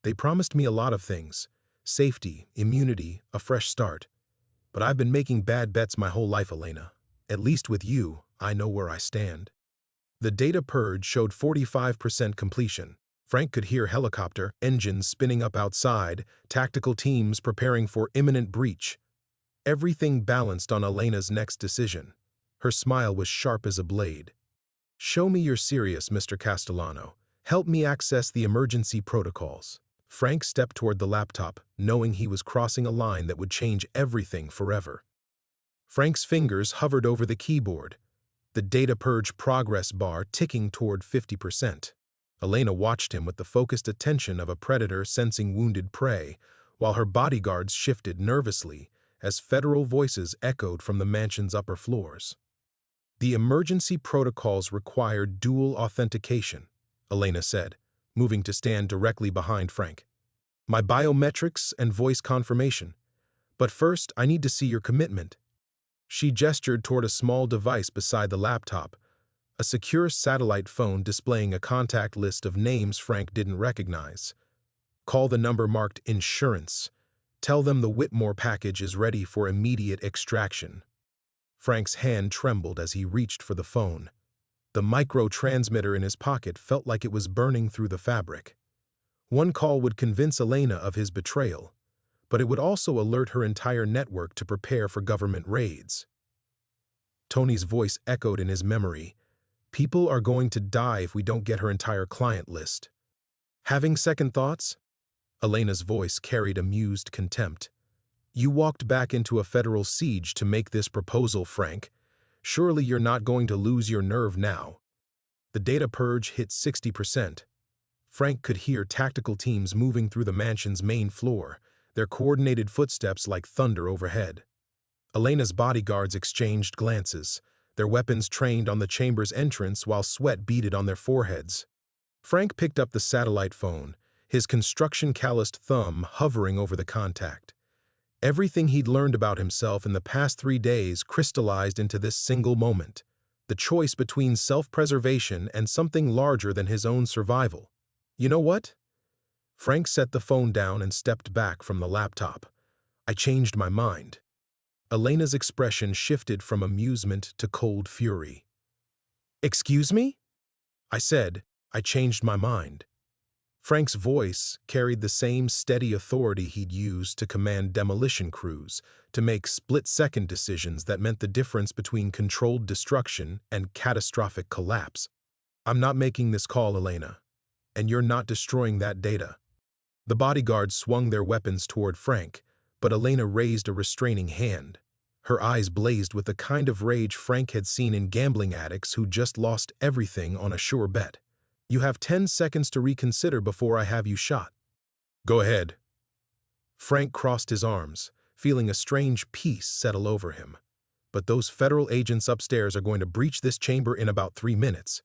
They promised me a lot of things: safety, immunity, a fresh start. But I've been making bad bets my whole life, Elena. At least with you, I know where I stand. The data purge showed 45% completion. Frank could hear helicopter engines spinning up outside, tactical teams preparing for imminent breach. Everything balanced on Elena's next decision. Her smile was sharp as a blade. Show me you're serious, Mr. Castellano. Help me access the emergency protocols. Frank stepped toward the laptop, knowing he was crossing a line that would change everything forever. Frank's fingers hovered over the keyboard, the data purge progress bar ticking toward 50%. Elena watched him with the focused attention of a predator sensing wounded prey, while her bodyguards shifted nervously as federal voices echoed from the mansion's upper floors. The emergency protocols required dual authentication, Elena said, moving to stand directly behind Frank. My biometrics and voice confirmation. But first, I need to see your commitment. She gestured toward a small device beside the laptop, a secure satellite phone displaying a contact list of names Frank didn't recognize. Call the number marked insurance. Tell them the Whitmore package is ready for immediate extraction. Frank's hand trembled as he reached for the phone. The micro-transmitter in his pocket felt like it was burning through the fabric. One call would convince Elena of his betrayal, but it would also alert her entire network to prepare for government raids. Tony's voice echoed in his memory. People are going to die if we don't get her entire client list. Having second thoughts? Elena's voice carried amused contempt. You walked back into a federal siege to make this proposal, Frank. Surely you're not going to lose your nerve now. The data purge hit 60%. Frank could hear tactical teams moving through the mansion's main floor, their coordinated footsteps like thunder overhead. Elena's bodyguards exchanged glances, their weapons trained on the chamber's entrance while sweat beaded on their foreheads. Frank picked up the satellite phone, his construction-calloused thumb hovering over the contact. Everything he'd learned about himself in the past 3 days crystallized into this single moment, the choice between self-preservation and something larger than his own survival. You know what? Frank set the phone down and stepped back from the laptop. I changed my mind. Elena's expression shifted from amusement to cold fury. Excuse me? I said, I changed my mind. Frank's voice carried the same steady authority he'd used to command demolition crews, to make split-second decisions that meant the difference between controlled destruction and catastrophic collapse. I'm not making this call, Elena, and you're not destroying that data. The bodyguards swung their weapons toward Frank, but Elena raised a restraining hand. Her eyes blazed with the kind of rage Frank had seen in gambling addicts who just lost everything on a sure bet. You have 10 seconds to reconsider before I have you shot. Go ahead. Frank crossed his arms, feeling a strange peace settle over him. But those federal agents upstairs are going to breach this chamber in about 3 minutes.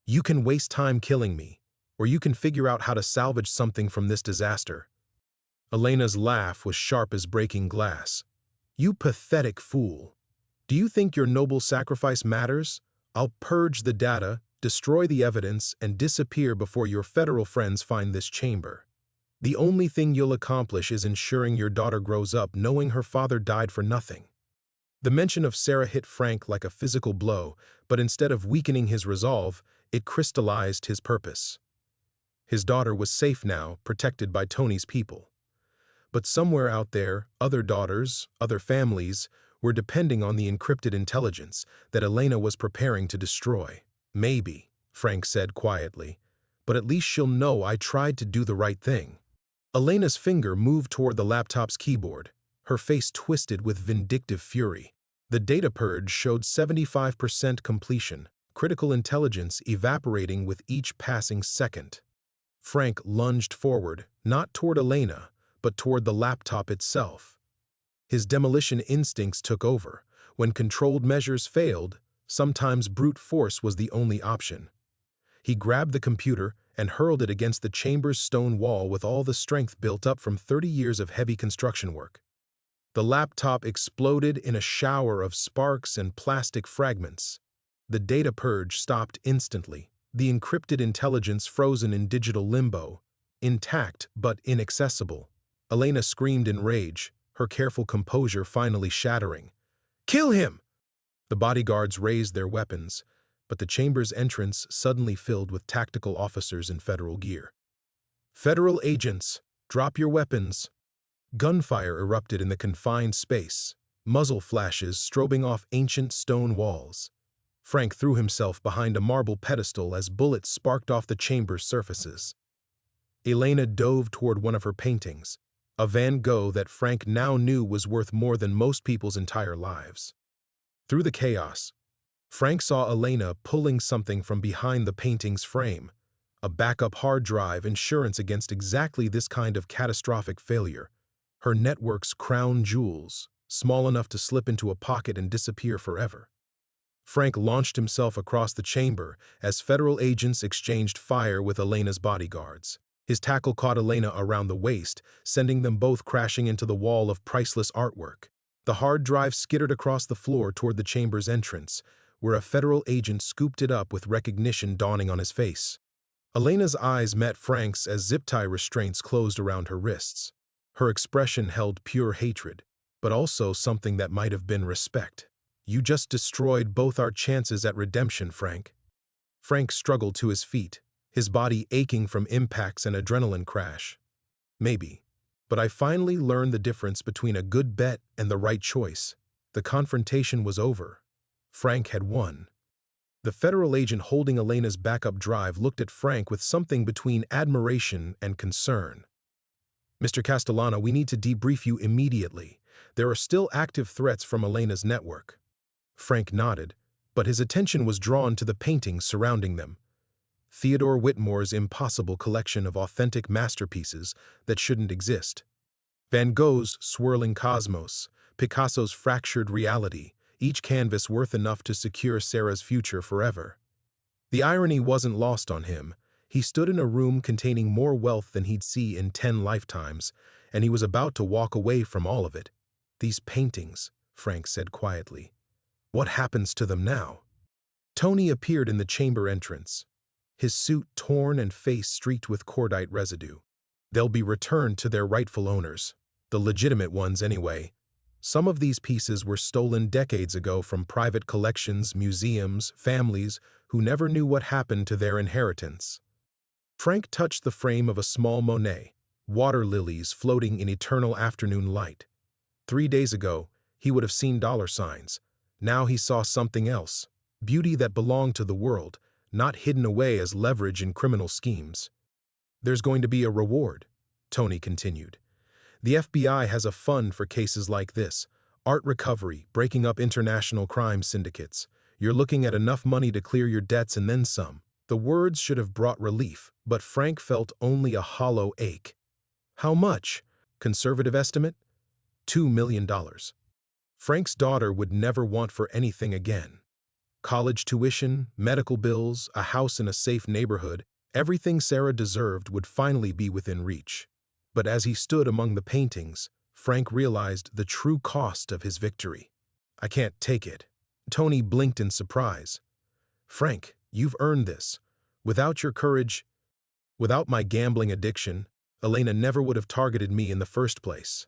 You can waste time killing me, or you can figure out how to salvage something from this disaster. Elena's laugh was sharp as breaking glass. You pathetic fool. Do you think your noble sacrifice matters? I'll purge the data, destroy the evidence, and disappear before your federal friends find this chamber. The only thing you'll accomplish is ensuring your daughter grows up knowing her father died for nothing. The mention of Sarah hit Frank like a physical blow, but instead of weakening his resolve, it crystallized his purpose. His daughter was safe now, protected by Tony's people. But somewhere out there, other daughters, other families, were depending on the encrypted intelligence that Elena was preparing to destroy. Maybe, Frank said quietly, but at least she'll know I tried to do the right thing. Elena's finger moved toward the laptop's keyboard, her face twisted with vindictive fury. The data purge showed 75% completion, critical intelligence evaporating with each passing second. Frank lunged forward, not toward Elena, but toward the laptop itself. His demolition instincts took over. When controlled measures failed, sometimes brute force was the only option. He grabbed the computer and hurled it against the chamber's stone wall with all the strength built up from 30 years of heavy construction work. The laptop exploded in a shower of sparks and plastic fragments. The data purge stopped instantly, the encrypted intelligence frozen in digital limbo, intact but inaccessible. Elena screamed in rage, her careful composure finally shattering. "Kill him!" The bodyguards raised their weapons, but the chamber's entrance suddenly filled with tactical officers in federal gear. "Federal agents, drop your weapons." Gunfire erupted in the confined space, muzzle flashes strobing off ancient stone walls. Frank threw himself behind a marble pedestal as bullets sparked off the chamber's surfaces. Elena dove toward one of her paintings, a Van Gogh that Frank now knew was worth more than most people's entire lives. Through the chaos, Frank saw Elena pulling something from behind the painting's frame, a backup hard drive, insurance against exactly this kind of catastrophic failure. Her network's crown jewels, small enough to slip into a pocket and disappear forever. Frank launched himself across the chamber as federal agents exchanged fire with Elena's bodyguards. His tackle caught Elena around the waist, sending them both crashing into the wall of priceless artwork. The hard drive skittered across the floor toward the chamber's entrance, where a federal agent scooped it up with recognition dawning on his face. Elena's eyes met Frank's as zip-tie restraints closed around her wrists. Her expression held pure hatred, but also something that might have been respect. "You just destroyed both our chances at redemption, Frank." Frank struggled to his feet, his body aching from impacts and adrenaline crash. "Maybe. But I finally learned the difference between a good bet and the right choice. The confrontation was over. Frank had won." The federal agent holding Elena's backup drive looked at Frank with something between admiration and concern. "Mr. Castellano, we need to debrief you immediately. There are still active threats from Elena's network." Frank nodded, but his attention was drawn to the paintings surrounding them. Theodore Whitmore's impossible collection of authentic masterpieces that shouldn't exist. Van Gogh's swirling cosmos, Picasso's fractured reality, each canvas worth enough to secure Sarah's future forever. The irony wasn't lost on him. He stood in a room containing more wealth than he'd see in 10 lifetimes, and he was about to walk away from all of it. "These paintings," Frank said quietly. "What happens to them now?" Tony appeared in the chamber entrance, his suit torn and face streaked with cordite residue. "They'll be returned to their rightful owners, the legitimate ones anyway. Some of these pieces were stolen decades ago from private collections, museums, families who never knew what happened to their inheritance." Frank touched the frame of a small Monet, water lilies floating in eternal afternoon light. 3 days ago, he would have seen dollar signs. Now he saw something else, beauty that belonged to the world, not hidden away as leverage in criminal schemes. "There's going to be a reward," Tony continued. "The FBI has a fund for cases like this, art recovery, breaking up international crime syndicates. You're looking at enough money to clear your debts and then some." The words should have brought relief, but Frank felt only a hollow ache. How much? Conservative estimate? $2 million. Frank's daughter would never want for anything again. College tuition, medical bills, a house in a safe neighborhood, everything Sarah deserved would finally be within reach. But as he stood among the paintings, Frank realized the true cost of his victory. I can't take it. Tony blinked in surprise. Frank, you've earned this. Without your courage, without my gambling addiction, Elena never would have targeted me in the first place.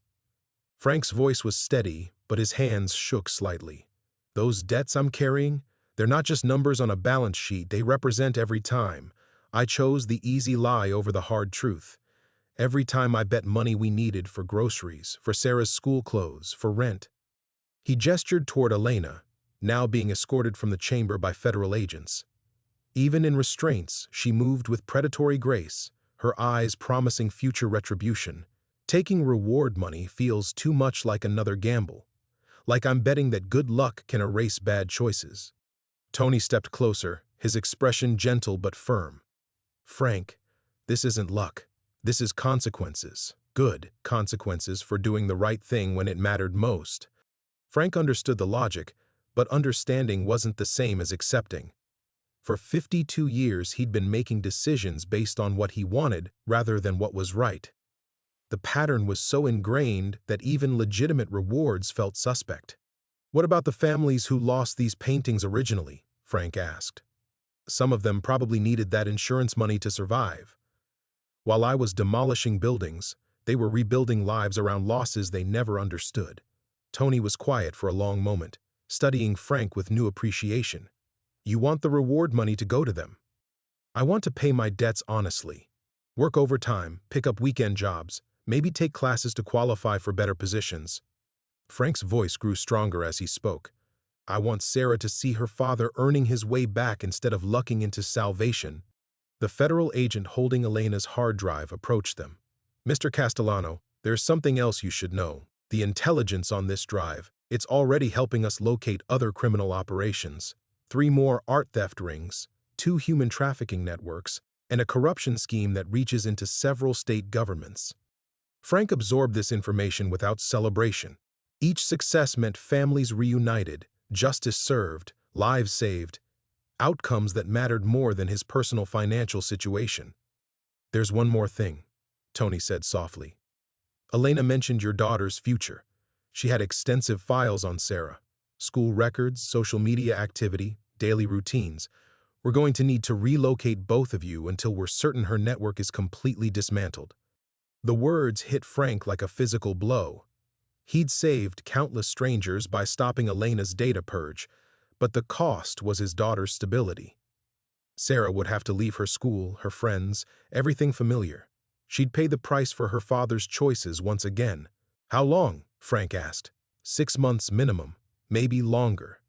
Frank's voice was steady, but his hands shook slightly. Those debts I'm carrying, they're not just numbers on a balance sheet, they represent every time. I chose the easy lie over the hard truth. Every time I bet money we needed for groceries, for Sarah's school clothes, for rent. He gestured toward Elena, now being escorted from the chamber by federal agents. Even in restraints, she moved with predatory grace, her eyes promising future retribution. Taking reward money feels too much like another gamble, like I'm betting that good luck can erase bad choices. Tony stepped closer, his expression gentle but firm. Frank, this isn't luck. This is consequences, good consequences for doing the right thing when it mattered most. Frank understood the logic, but understanding wasn't the same as accepting. For 52 years, he'd been making decisions based on what he wanted rather than what was right. The pattern was so ingrained that even legitimate rewards felt suspect. What about the families who lost these paintings originally? Frank asked. Some of them probably needed that insurance money to survive. While I was demolishing buildings, they were rebuilding lives around losses they never understood. Tony was quiet for a long moment, studying Frank with new appreciation. You want the reward money to go to them. I want to pay my debts honestly. Work overtime, pick up weekend jobs, maybe take classes to qualify for better positions. Frank's voice grew stronger as he spoke. I want Sarah to see her father earning his way back instead of lucking into salvation. The federal agent holding Elena's hard drive approached them. Mr. Castellano, there's something else you should know. The intelligence on this drive, it's already helping us locate other criminal operations. 3 more art theft rings, 2 human trafficking networks, and a corruption scheme that reaches into several state governments. Frank absorbed this information without celebration. Each success meant families reunited, justice served, lives saved, outcomes that mattered more than his personal financial situation. There's one more thing, Tony said softly. Elena mentioned your daughter's future. She had extensive files on Sarah. School records, social media activity, daily routines. We're going to need to relocate both of you until we're certain her network is completely dismantled. The words hit Frank like a physical blow. He'd saved countless strangers by stopping Elena's data purge, but the cost was his daughter's stability. Sarah would have to leave her school, her friends, everything familiar. She'd pay the price for her father's choices once again. How long? Frank asked. 6 months minimum, maybe longer.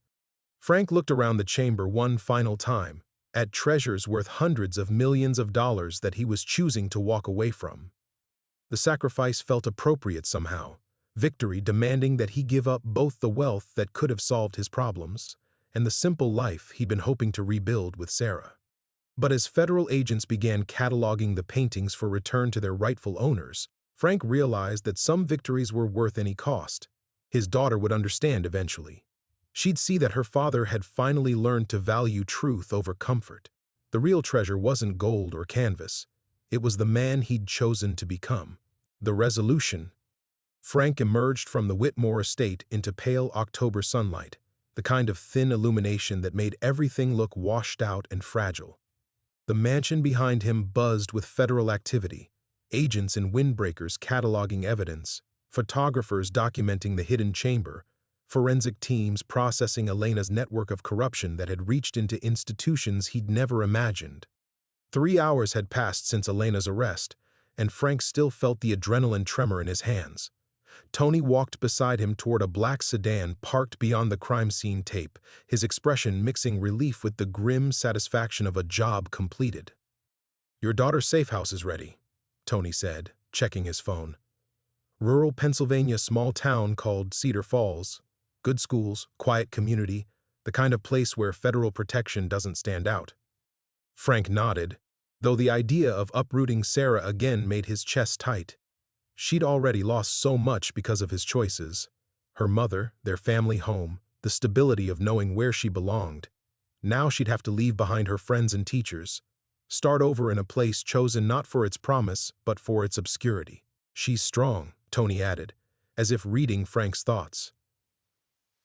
Frank looked around the chamber one final time, at treasures worth hundreds of millions of dollars that he was choosing to walk away from. The sacrifice felt appropriate somehow, victory demanding that he give up both the wealth that could have solved his problems and the simple life he'd been hoping to rebuild with Sarah. But as federal agents began cataloging the paintings for return to their rightful owners, Frank realized that some victories were worth any cost. His daughter would understand eventually. She'd see that her father had finally learned to value truth over comfort. The real treasure wasn't gold or canvas. It was the man he'd chosen to become. The resolution. Frank emerged from the Whitmore Estate into pale October sunlight, the kind of thin illumination that made everything look washed out and fragile. The mansion behind him buzzed with federal activity, agents and windbreakers cataloging evidence, photographers documenting the hidden chamber, forensic teams processing Elena's network of corruption that had reached into institutions he'd never imagined. 3 hours had passed since Elena's arrest, and Frank still felt the adrenaline tremor in his hands. Tony walked beside him toward a black sedan parked beyond the crime scene tape, his expression mixing relief with the grim satisfaction of a job completed. Your daughter's safe house is ready, Tony said, checking his phone. Rural Pennsylvania small town called Cedar Falls. Good schools, quiet community, the kind of place where federal protection doesn't stand out. Frank nodded, though the idea of uprooting Sarah again made his chest tight. She'd already lost so much because of his choices. Her mother, their family home, the stability of knowing where she belonged. Now she'd have to leave behind her friends and teachers. Start over in a place chosen not for its promise, but for its obscurity. She's strong, Tony added, as if reading Frank's thoughts.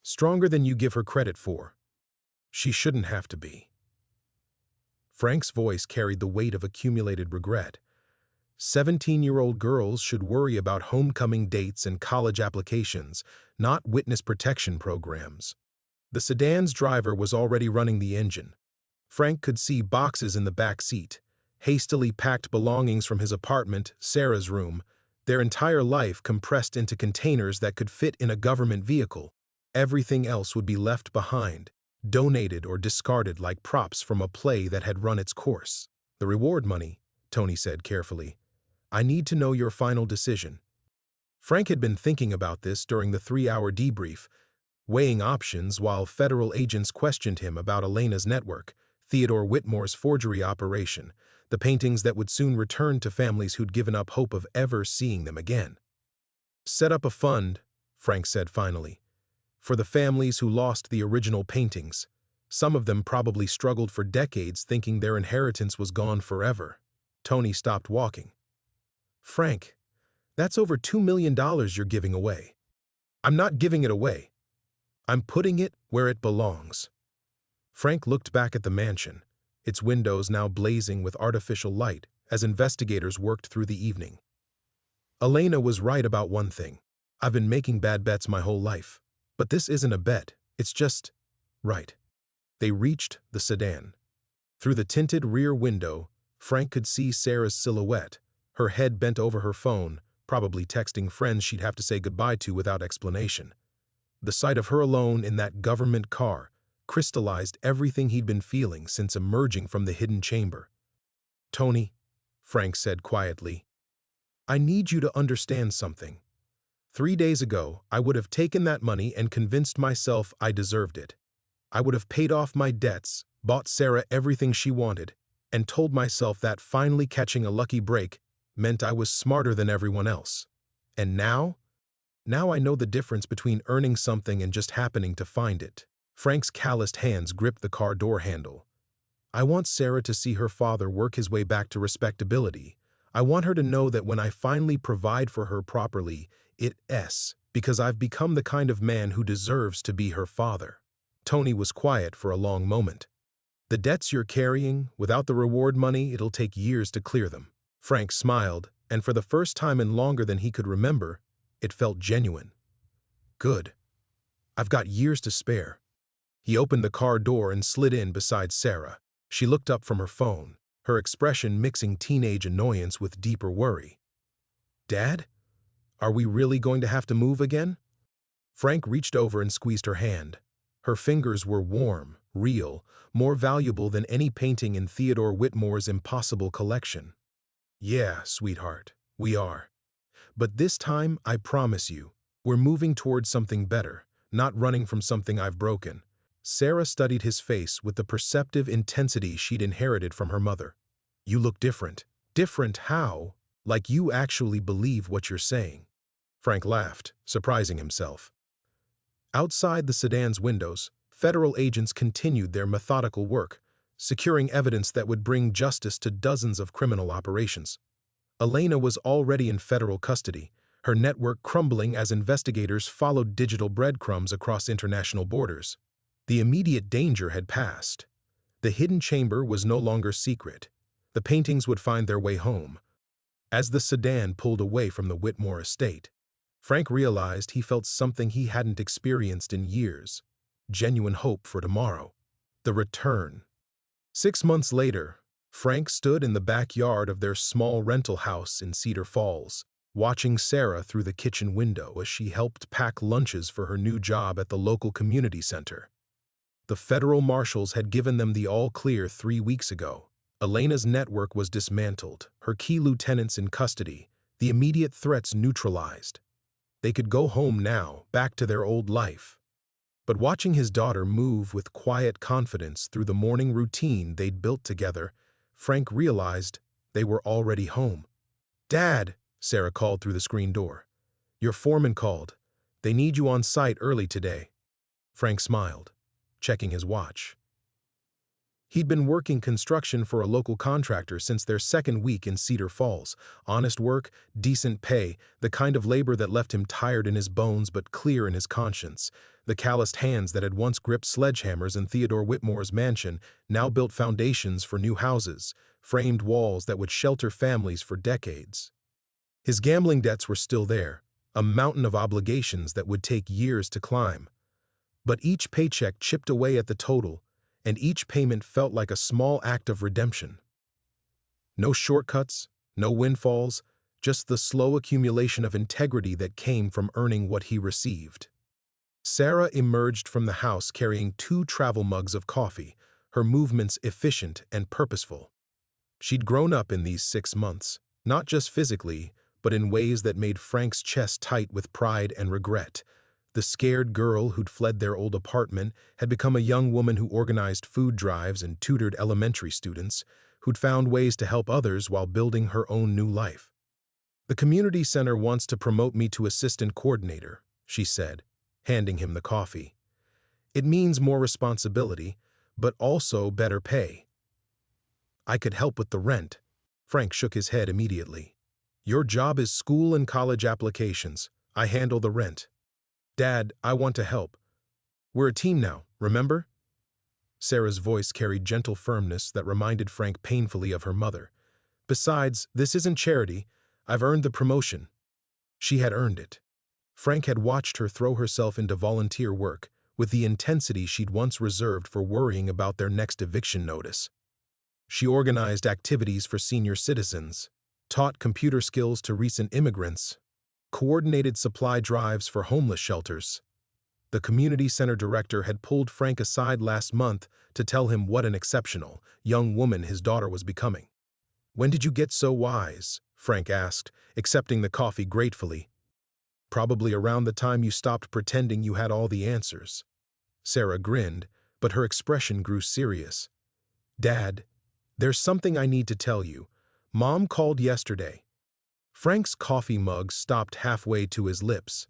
Stronger than you give her credit for. She shouldn't have to be. Frank's voice carried the weight of accumulated regret. 17-year-old girls should worry about homecoming dates and college applications, not witness protection programs. The sedan's driver was already running the engine. Frank could see boxes in the back seat, hastily packed belongings from his apartment, Sarah's room, their entire life compressed into containers that could fit in a government vehicle. Everything else would be left behind, donated or discarded like props from a play that had run its course. The reward money, Tony said carefully. I need to know your final decision. Frank had been thinking about this during the 3-hour debrief, weighing options while federal agents questioned him about Elena's network, Theodore Whitmore's forgery operation, the paintings that would soon return to families who'd given up hope of ever seeing them again. Set up a fund, Frank said finally, for the families who lost the original paintings. Some of them probably struggled for decades thinking their inheritance was gone forever. Tony stopped walking. Frank, that's over $2 million you're giving away. I'm not giving it away. I'm putting it where it belongs. Frank looked back at the mansion, its windows now blazing with artificial light as investigators worked through the evening. Elena was right about one thing. I've been making bad bets my whole life. But this isn't a bet, it's just right. They reached the sedan. Through the tinted rear window, Frank could see Sarah's silhouette, her head bent over her phone, probably texting friends she'd have to say goodbye to without explanation. The sight of her alone in that government car crystallized everything he'd been feeling since emerging from the hidden chamber. Tony, Frank said quietly, I need you to understand something. 3 days ago, I would have taken that money and convinced myself I deserved it. I would have paid off my debts, bought Sarah everything she wanted, and told myself that finally catching a lucky break meant I was smarter than everyone else. And now I know the difference between earning something and just happening to find it. Frank's calloused hands gripped the car door handle. I want Sarah to see her father work his way back to respectability. I want her to know that when I finally provide for her properly, it's because I've become the kind of man who deserves to be her father. Tony was quiet for a long moment. The debts you're carrying, without the reward money, it'll take years to clear them. Frank smiled, and for the first time in longer than he could remember, it felt genuine. Good. I've got years to spare. He opened the car door and slid in beside Sarah. She looked up from her phone, her expression mixing teenage annoyance with deeper worry. Dad? Are we really going to have to move again? Frank reached over and squeezed her hand. Her fingers were warm, real, more valuable than any painting in Theodore Whitmore's impossible collection. Yeah, sweetheart, we are. But this time, I promise you, we're moving towards something better, not running from something I've broken. Sarah studied his face with the perceptive intensity she'd inherited from her mother. You look different. Different how? Like you actually believe what you're saying. Frank laughed, surprising himself. Outside the sedan's windows, federal agents continued their methodical work, securing evidence that would bring justice to dozens of criminal operations. Elena was already in federal custody, her network crumbling as investigators followed digital breadcrumbs across international borders. The immediate danger had passed. The hidden chamber was no longer secret. The paintings would find their way home. As the sedan pulled away from the Whitmore Estate, Frank realized he felt something he hadn't experienced in years. Genuine hope for tomorrow. The return. 6 months later, Frank stood in the backyard of their small rental house in Cedar Falls, watching Sarah through the kitchen window as she helped pack lunches for her new job at the local community center. The federal marshals had given them the all-clear 3 weeks ago. Elena's network was dismantled, her key lieutenants in custody, the immediate threats neutralized. They could go home now, back to their old life. But watching his daughter move with quiet confidence through the morning routine they'd built together, Frank realized they were already home. "Dad," Sarah called through the screen door. "Your foreman called. They need you on site early today." Frank smiled, checking his watch. He'd been working construction for a local contractor since their second week in Cedar Falls. Honest work, decent pay, the kind of labor that left him tired in his bones but clear in his conscience. The calloused hands that had once gripped sledgehammers in Theodore Whitmore's mansion now built foundations for new houses, framed walls that would shelter families for decades. His gambling debts were still there, a mountain of obligations that would take years to climb. But each paycheck chipped away at the total, and each payment felt like a small act of redemption. No shortcuts, no windfalls, just the slow accumulation of integrity that came from earning what he received. Sarah emerged from the house carrying 2 travel mugs of coffee, her movements efficient and purposeful. She'd grown up in these 6 months, not just physically, but in ways that made Frank's chest tight with pride and regret. The scared girl who'd fled their old apartment had become a young woman who organized food drives and tutored elementary students, who'd found ways to help others while building her own new life. "The community center wants to promote me to assistant coordinator," she said, handing him the coffee. "It means more responsibility, but also better pay." "I could help with the rent." Frank shook his head immediately. "Your job is school and college applications. I handle the rent." "Dad, I want to help. We're a team now, remember?" Sarah's voice carried gentle firmness that reminded Frank painfully of her mother. "Besides, this isn't charity. I've earned the promotion." She had earned it. Frank had watched her throw herself into volunteer work with the intensity she'd once reserved for worrying about their next eviction notice. She organized activities for senior citizens, taught computer skills to recent immigrants, coordinated supply drives for homeless shelters. The community center director had pulled Frank aside last month to tell him what an exceptional young woman his daughter was becoming. "When did you get so wise?" Frank asked, accepting the coffee gratefully. "Probably around the time you stopped pretending you had all the answers." Sarah grinned, but her expression grew serious. "Dad, there's something I need to tell you. Mom called yesterday." Frank's coffee mug stopped halfway to his lips.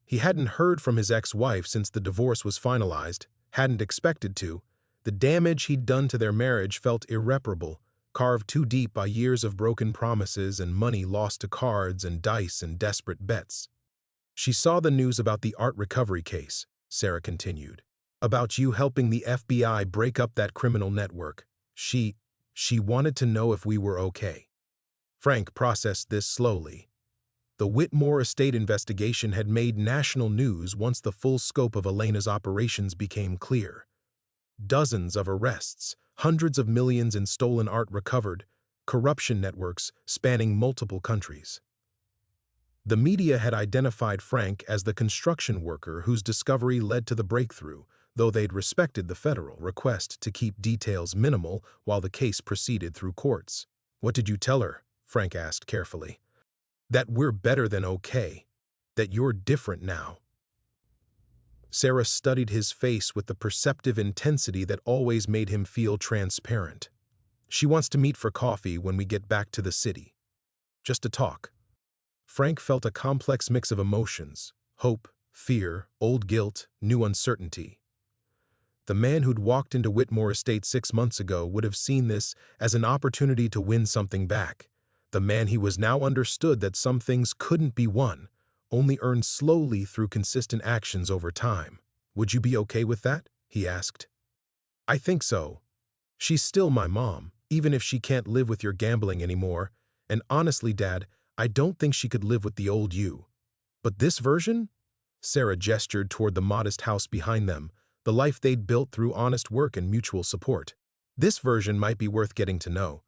He hadn't heard from his ex-wife since the divorce was finalized, hadn't expected to. The damage he'd done to their marriage felt irreparable, carved too deep by years of broken promises and money lost to cards and dice and desperate bets. "She saw the news about the art recovery case," Sarah continued. "About you helping the FBI break up that criminal network. She wanted to know if we were okay." Frank processed this slowly. The Whitmore Estate investigation had made national news once the full scope of Elena's operations became clear. Dozens of arrests, hundreds of millions in stolen art recovered, corruption networks spanning multiple countries. The media had identified Frank as the construction worker whose discovery led to the breakthrough, though they'd respected the federal request to keep details minimal while the case proceeded through courts. "What did you tell her?" Frank asked carefully. "That we're better than okay. That you're different now." Sarah studied his face with the perceptive intensity that always made him feel transparent. "She wants to meet for coffee when we get back to the city. Just to talk." Frank felt a complex mix of emotions: hope, fear, old guilt, new uncertainty. The man who'd walked into Whitmore Estate 6 months ago would have seen this as an opportunity to win something back. The man he was now understood that some things couldn't be won, only earned slowly through consistent actions over time. "Would you be okay with that?" he asked. "I think so. She's still my mom, even if she can't live with your gambling anymore. And honestly, Dad, I don't think she could live with the old you. But this version?" Sarah gestured toward the modest house behind them, the life they'd built through honest work and mutual support. "This version might be worth getting to know."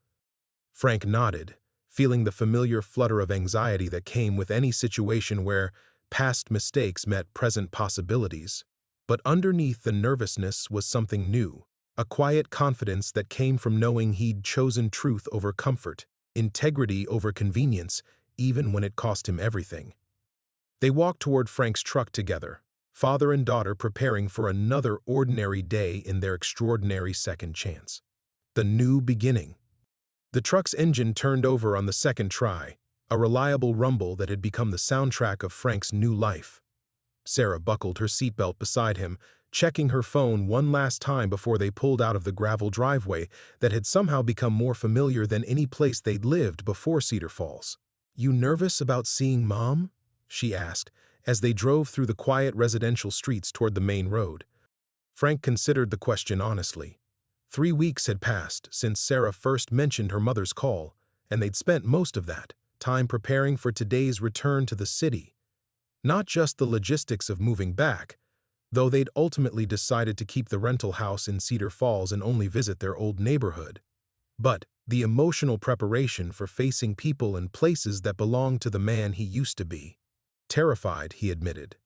Frank nodded, feeling the familiar flutter of anxiety that came with any situation where past mistakes met present possibilities. But underneath the nervousness was something new, a quiet confidence that came from knowing he'd chosen truth over comfort, integrity over convenience, even when it cost him everything. They walked toward Frank's truck together, father and daughter preparing for another ordinary day in their extraordinary second chance. The new beginning. The truck's engine turned over on the second try, a reliable rumble that had become the soundtrack of Frank's new life. Sarah buckled her seatbelt beside him, checking her phone one last time before they pulled out of the gravel driveway that had somehow become more familiar than any place they'd lived before Cedar Falls. "You nervous about seeing Mom?" she asked, as they drove through the quiet residential streets toward the main road. Frank considered the question honestly. 3 weeks had passed since Sarah first mentioned her mother's call, and they'd spent most of that time preparing for today's return to the city. Not just the logistics of moving back, though they'd ultimately decided to keep the rental house in Cedar Falls and only visit their old neighborhood, but the emotional preparation for facing people and places that belonged to the man he used to be. Terrified, he admitted.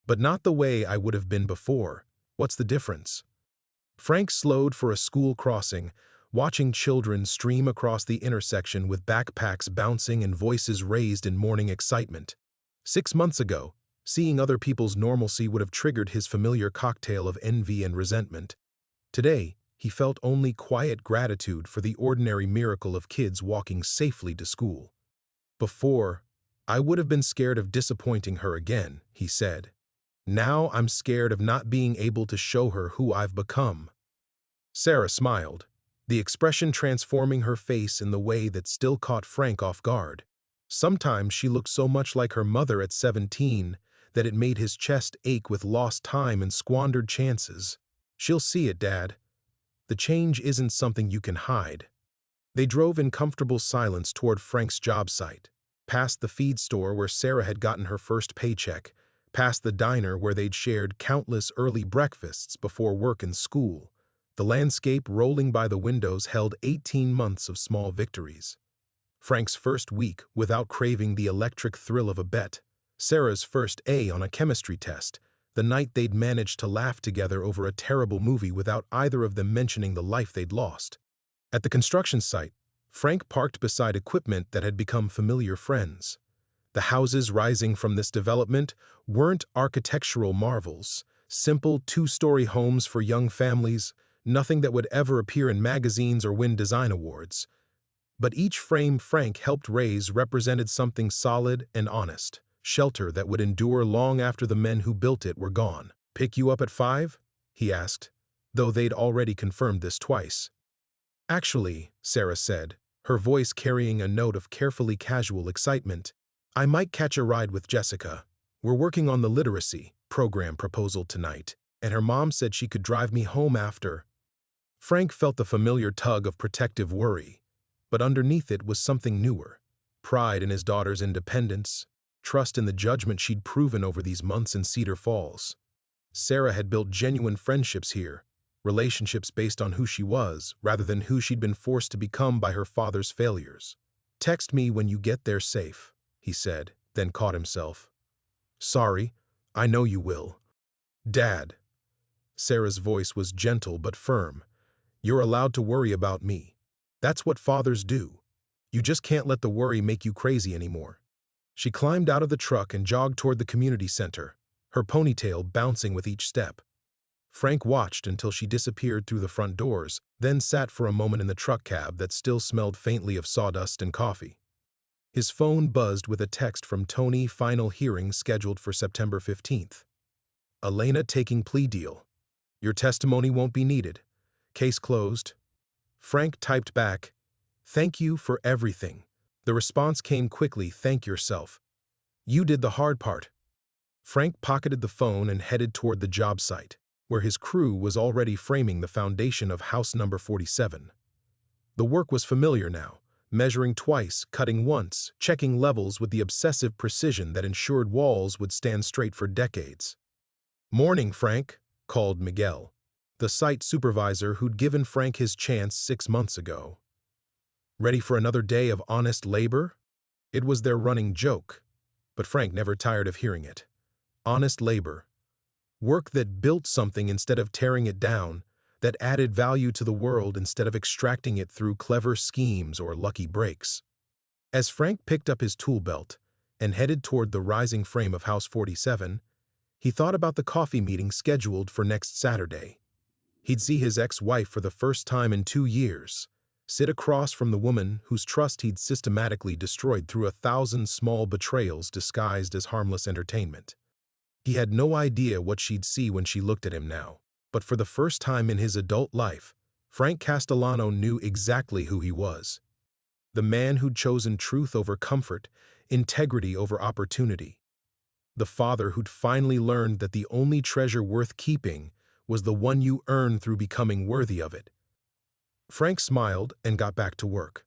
But not the way I would have been before. What's the difference? Frank slowed for a school crossing, watching children stream across the intersection with backpacks bouncing and voices raised in morning excitement. 6 months ago, seeing other people's normalcy would have triggered his familiar cocktail of envy and resentment. Today, he felt only quiet gratitude for the ordinary miracle of kids walking safely to school. Before, I would have been scared of disappointing her again, he said. Now I'm scared of not being able to show her who I've become. Sarah smiled, the expression transforming her face in the way that still caught Frank off guard. Sometimes she looked so much like her mother at 17 that it made his chest ache with lost time and squandered chances. "She'll see it, Dad. The change isn't something you can hide." They drove in comfortable silence toward Frank's job site, past the feed store where Sarah had gotten her first paycheck, past the diner where they'd shared countless early breakfasts before work and school. The landscape rolling by the windows held 18 months of small victories. Frank's first week without craving the electric thrill of a bet, Sarah's first A on a chemistry test, the night they'd managed to laugh together over a terrible movie without either of them mentioning the life they'd lost. At the construction site, Frank parked beside equipment that had become familiar friends. The houses rising from this development weren't architectural marvels, simple 2-story homes for young families, nothing that would ever appear in magazines or win design awards. But each frame Frank helped raise represented something solid and honest, shelter that would endure long after the men who built it were gone. "Pick you up at 5?" he asked, though they'd already confirmed this twice. "Actually," Sarah said, her voice carrying a note of carefully casual excitement, "I might catch a ride with Jessica. We're working on the literacy program proposal tonight, and her mom said she could drive me home after." Frank felt the familiar tug of protective worry, but underneath it was something newer: pride in his daughter's independence, trust in the judgment she'd proven over these months in Cedar Falls. Sarah had built genuine friendships here, relationships based on who she was rather than who she'd been forced to become by her father's failures. "Text me when you get there safe," he said, then caught himself. "Sorry, I know you will." "Dad." Sarah's voice was gentle but firm. "You're allowed to worry about me. That's what fathers do. You just can't let the worry make you crazy anymore." She climbed out of the truck and jogged toward the community center, her ponytail bouncing with each step. Frank watched until she disappeared through the front doors, then sat for a moment in the truck cab that still smelled faintly of sawdust and coffee. His phone buzzed with a text from Tony, final hearing scheduled for September 15th. "Elena taking plea deal. Your testimony won't be needed. Case closed." Frank typed back, "Thank you for everything." The response came quickly, "Thank yourself. You did the hard part." Frank pocketed the phone and headed toward the job site, where his crew was already framing the foundation of house number 47. The work was familiar now, measuring twice, cutting once, checking levels with the obsessive precision that ensured walls would stand straight for decades. "Morning, Frank," called Miguel, the site supervisor who'd given Frank his chance 6 months ago. "Ready for another day of honest labor?" It was their running joke, but Frank never tired of hearing it. Honest labor. Work that built something instead of tearing it down, that added value to the world instead of extracting it through clever schemes or lucky breaks. As Frank picked up his tool belt and headed toward the rising frame of House 47, He thought about the coffee meeting scheduled for next Saturday. He'd see his ex-wife for the first time in 2 years, sit across from the woman whose trust he'd systematically destroyed through 1,000 small betrayals disguised as harmless entertainment. He had no idea what she'd see when she looked at him now, but for the first time in his adult life, Frank Castellano knew exactly who he was. The man who'd chosen truth over comfort, integrity over opportunity. The father who'd finally learned that the only treasure worth keeping was the one you earn through becoming worthy of it. Frank smiled and got back to work.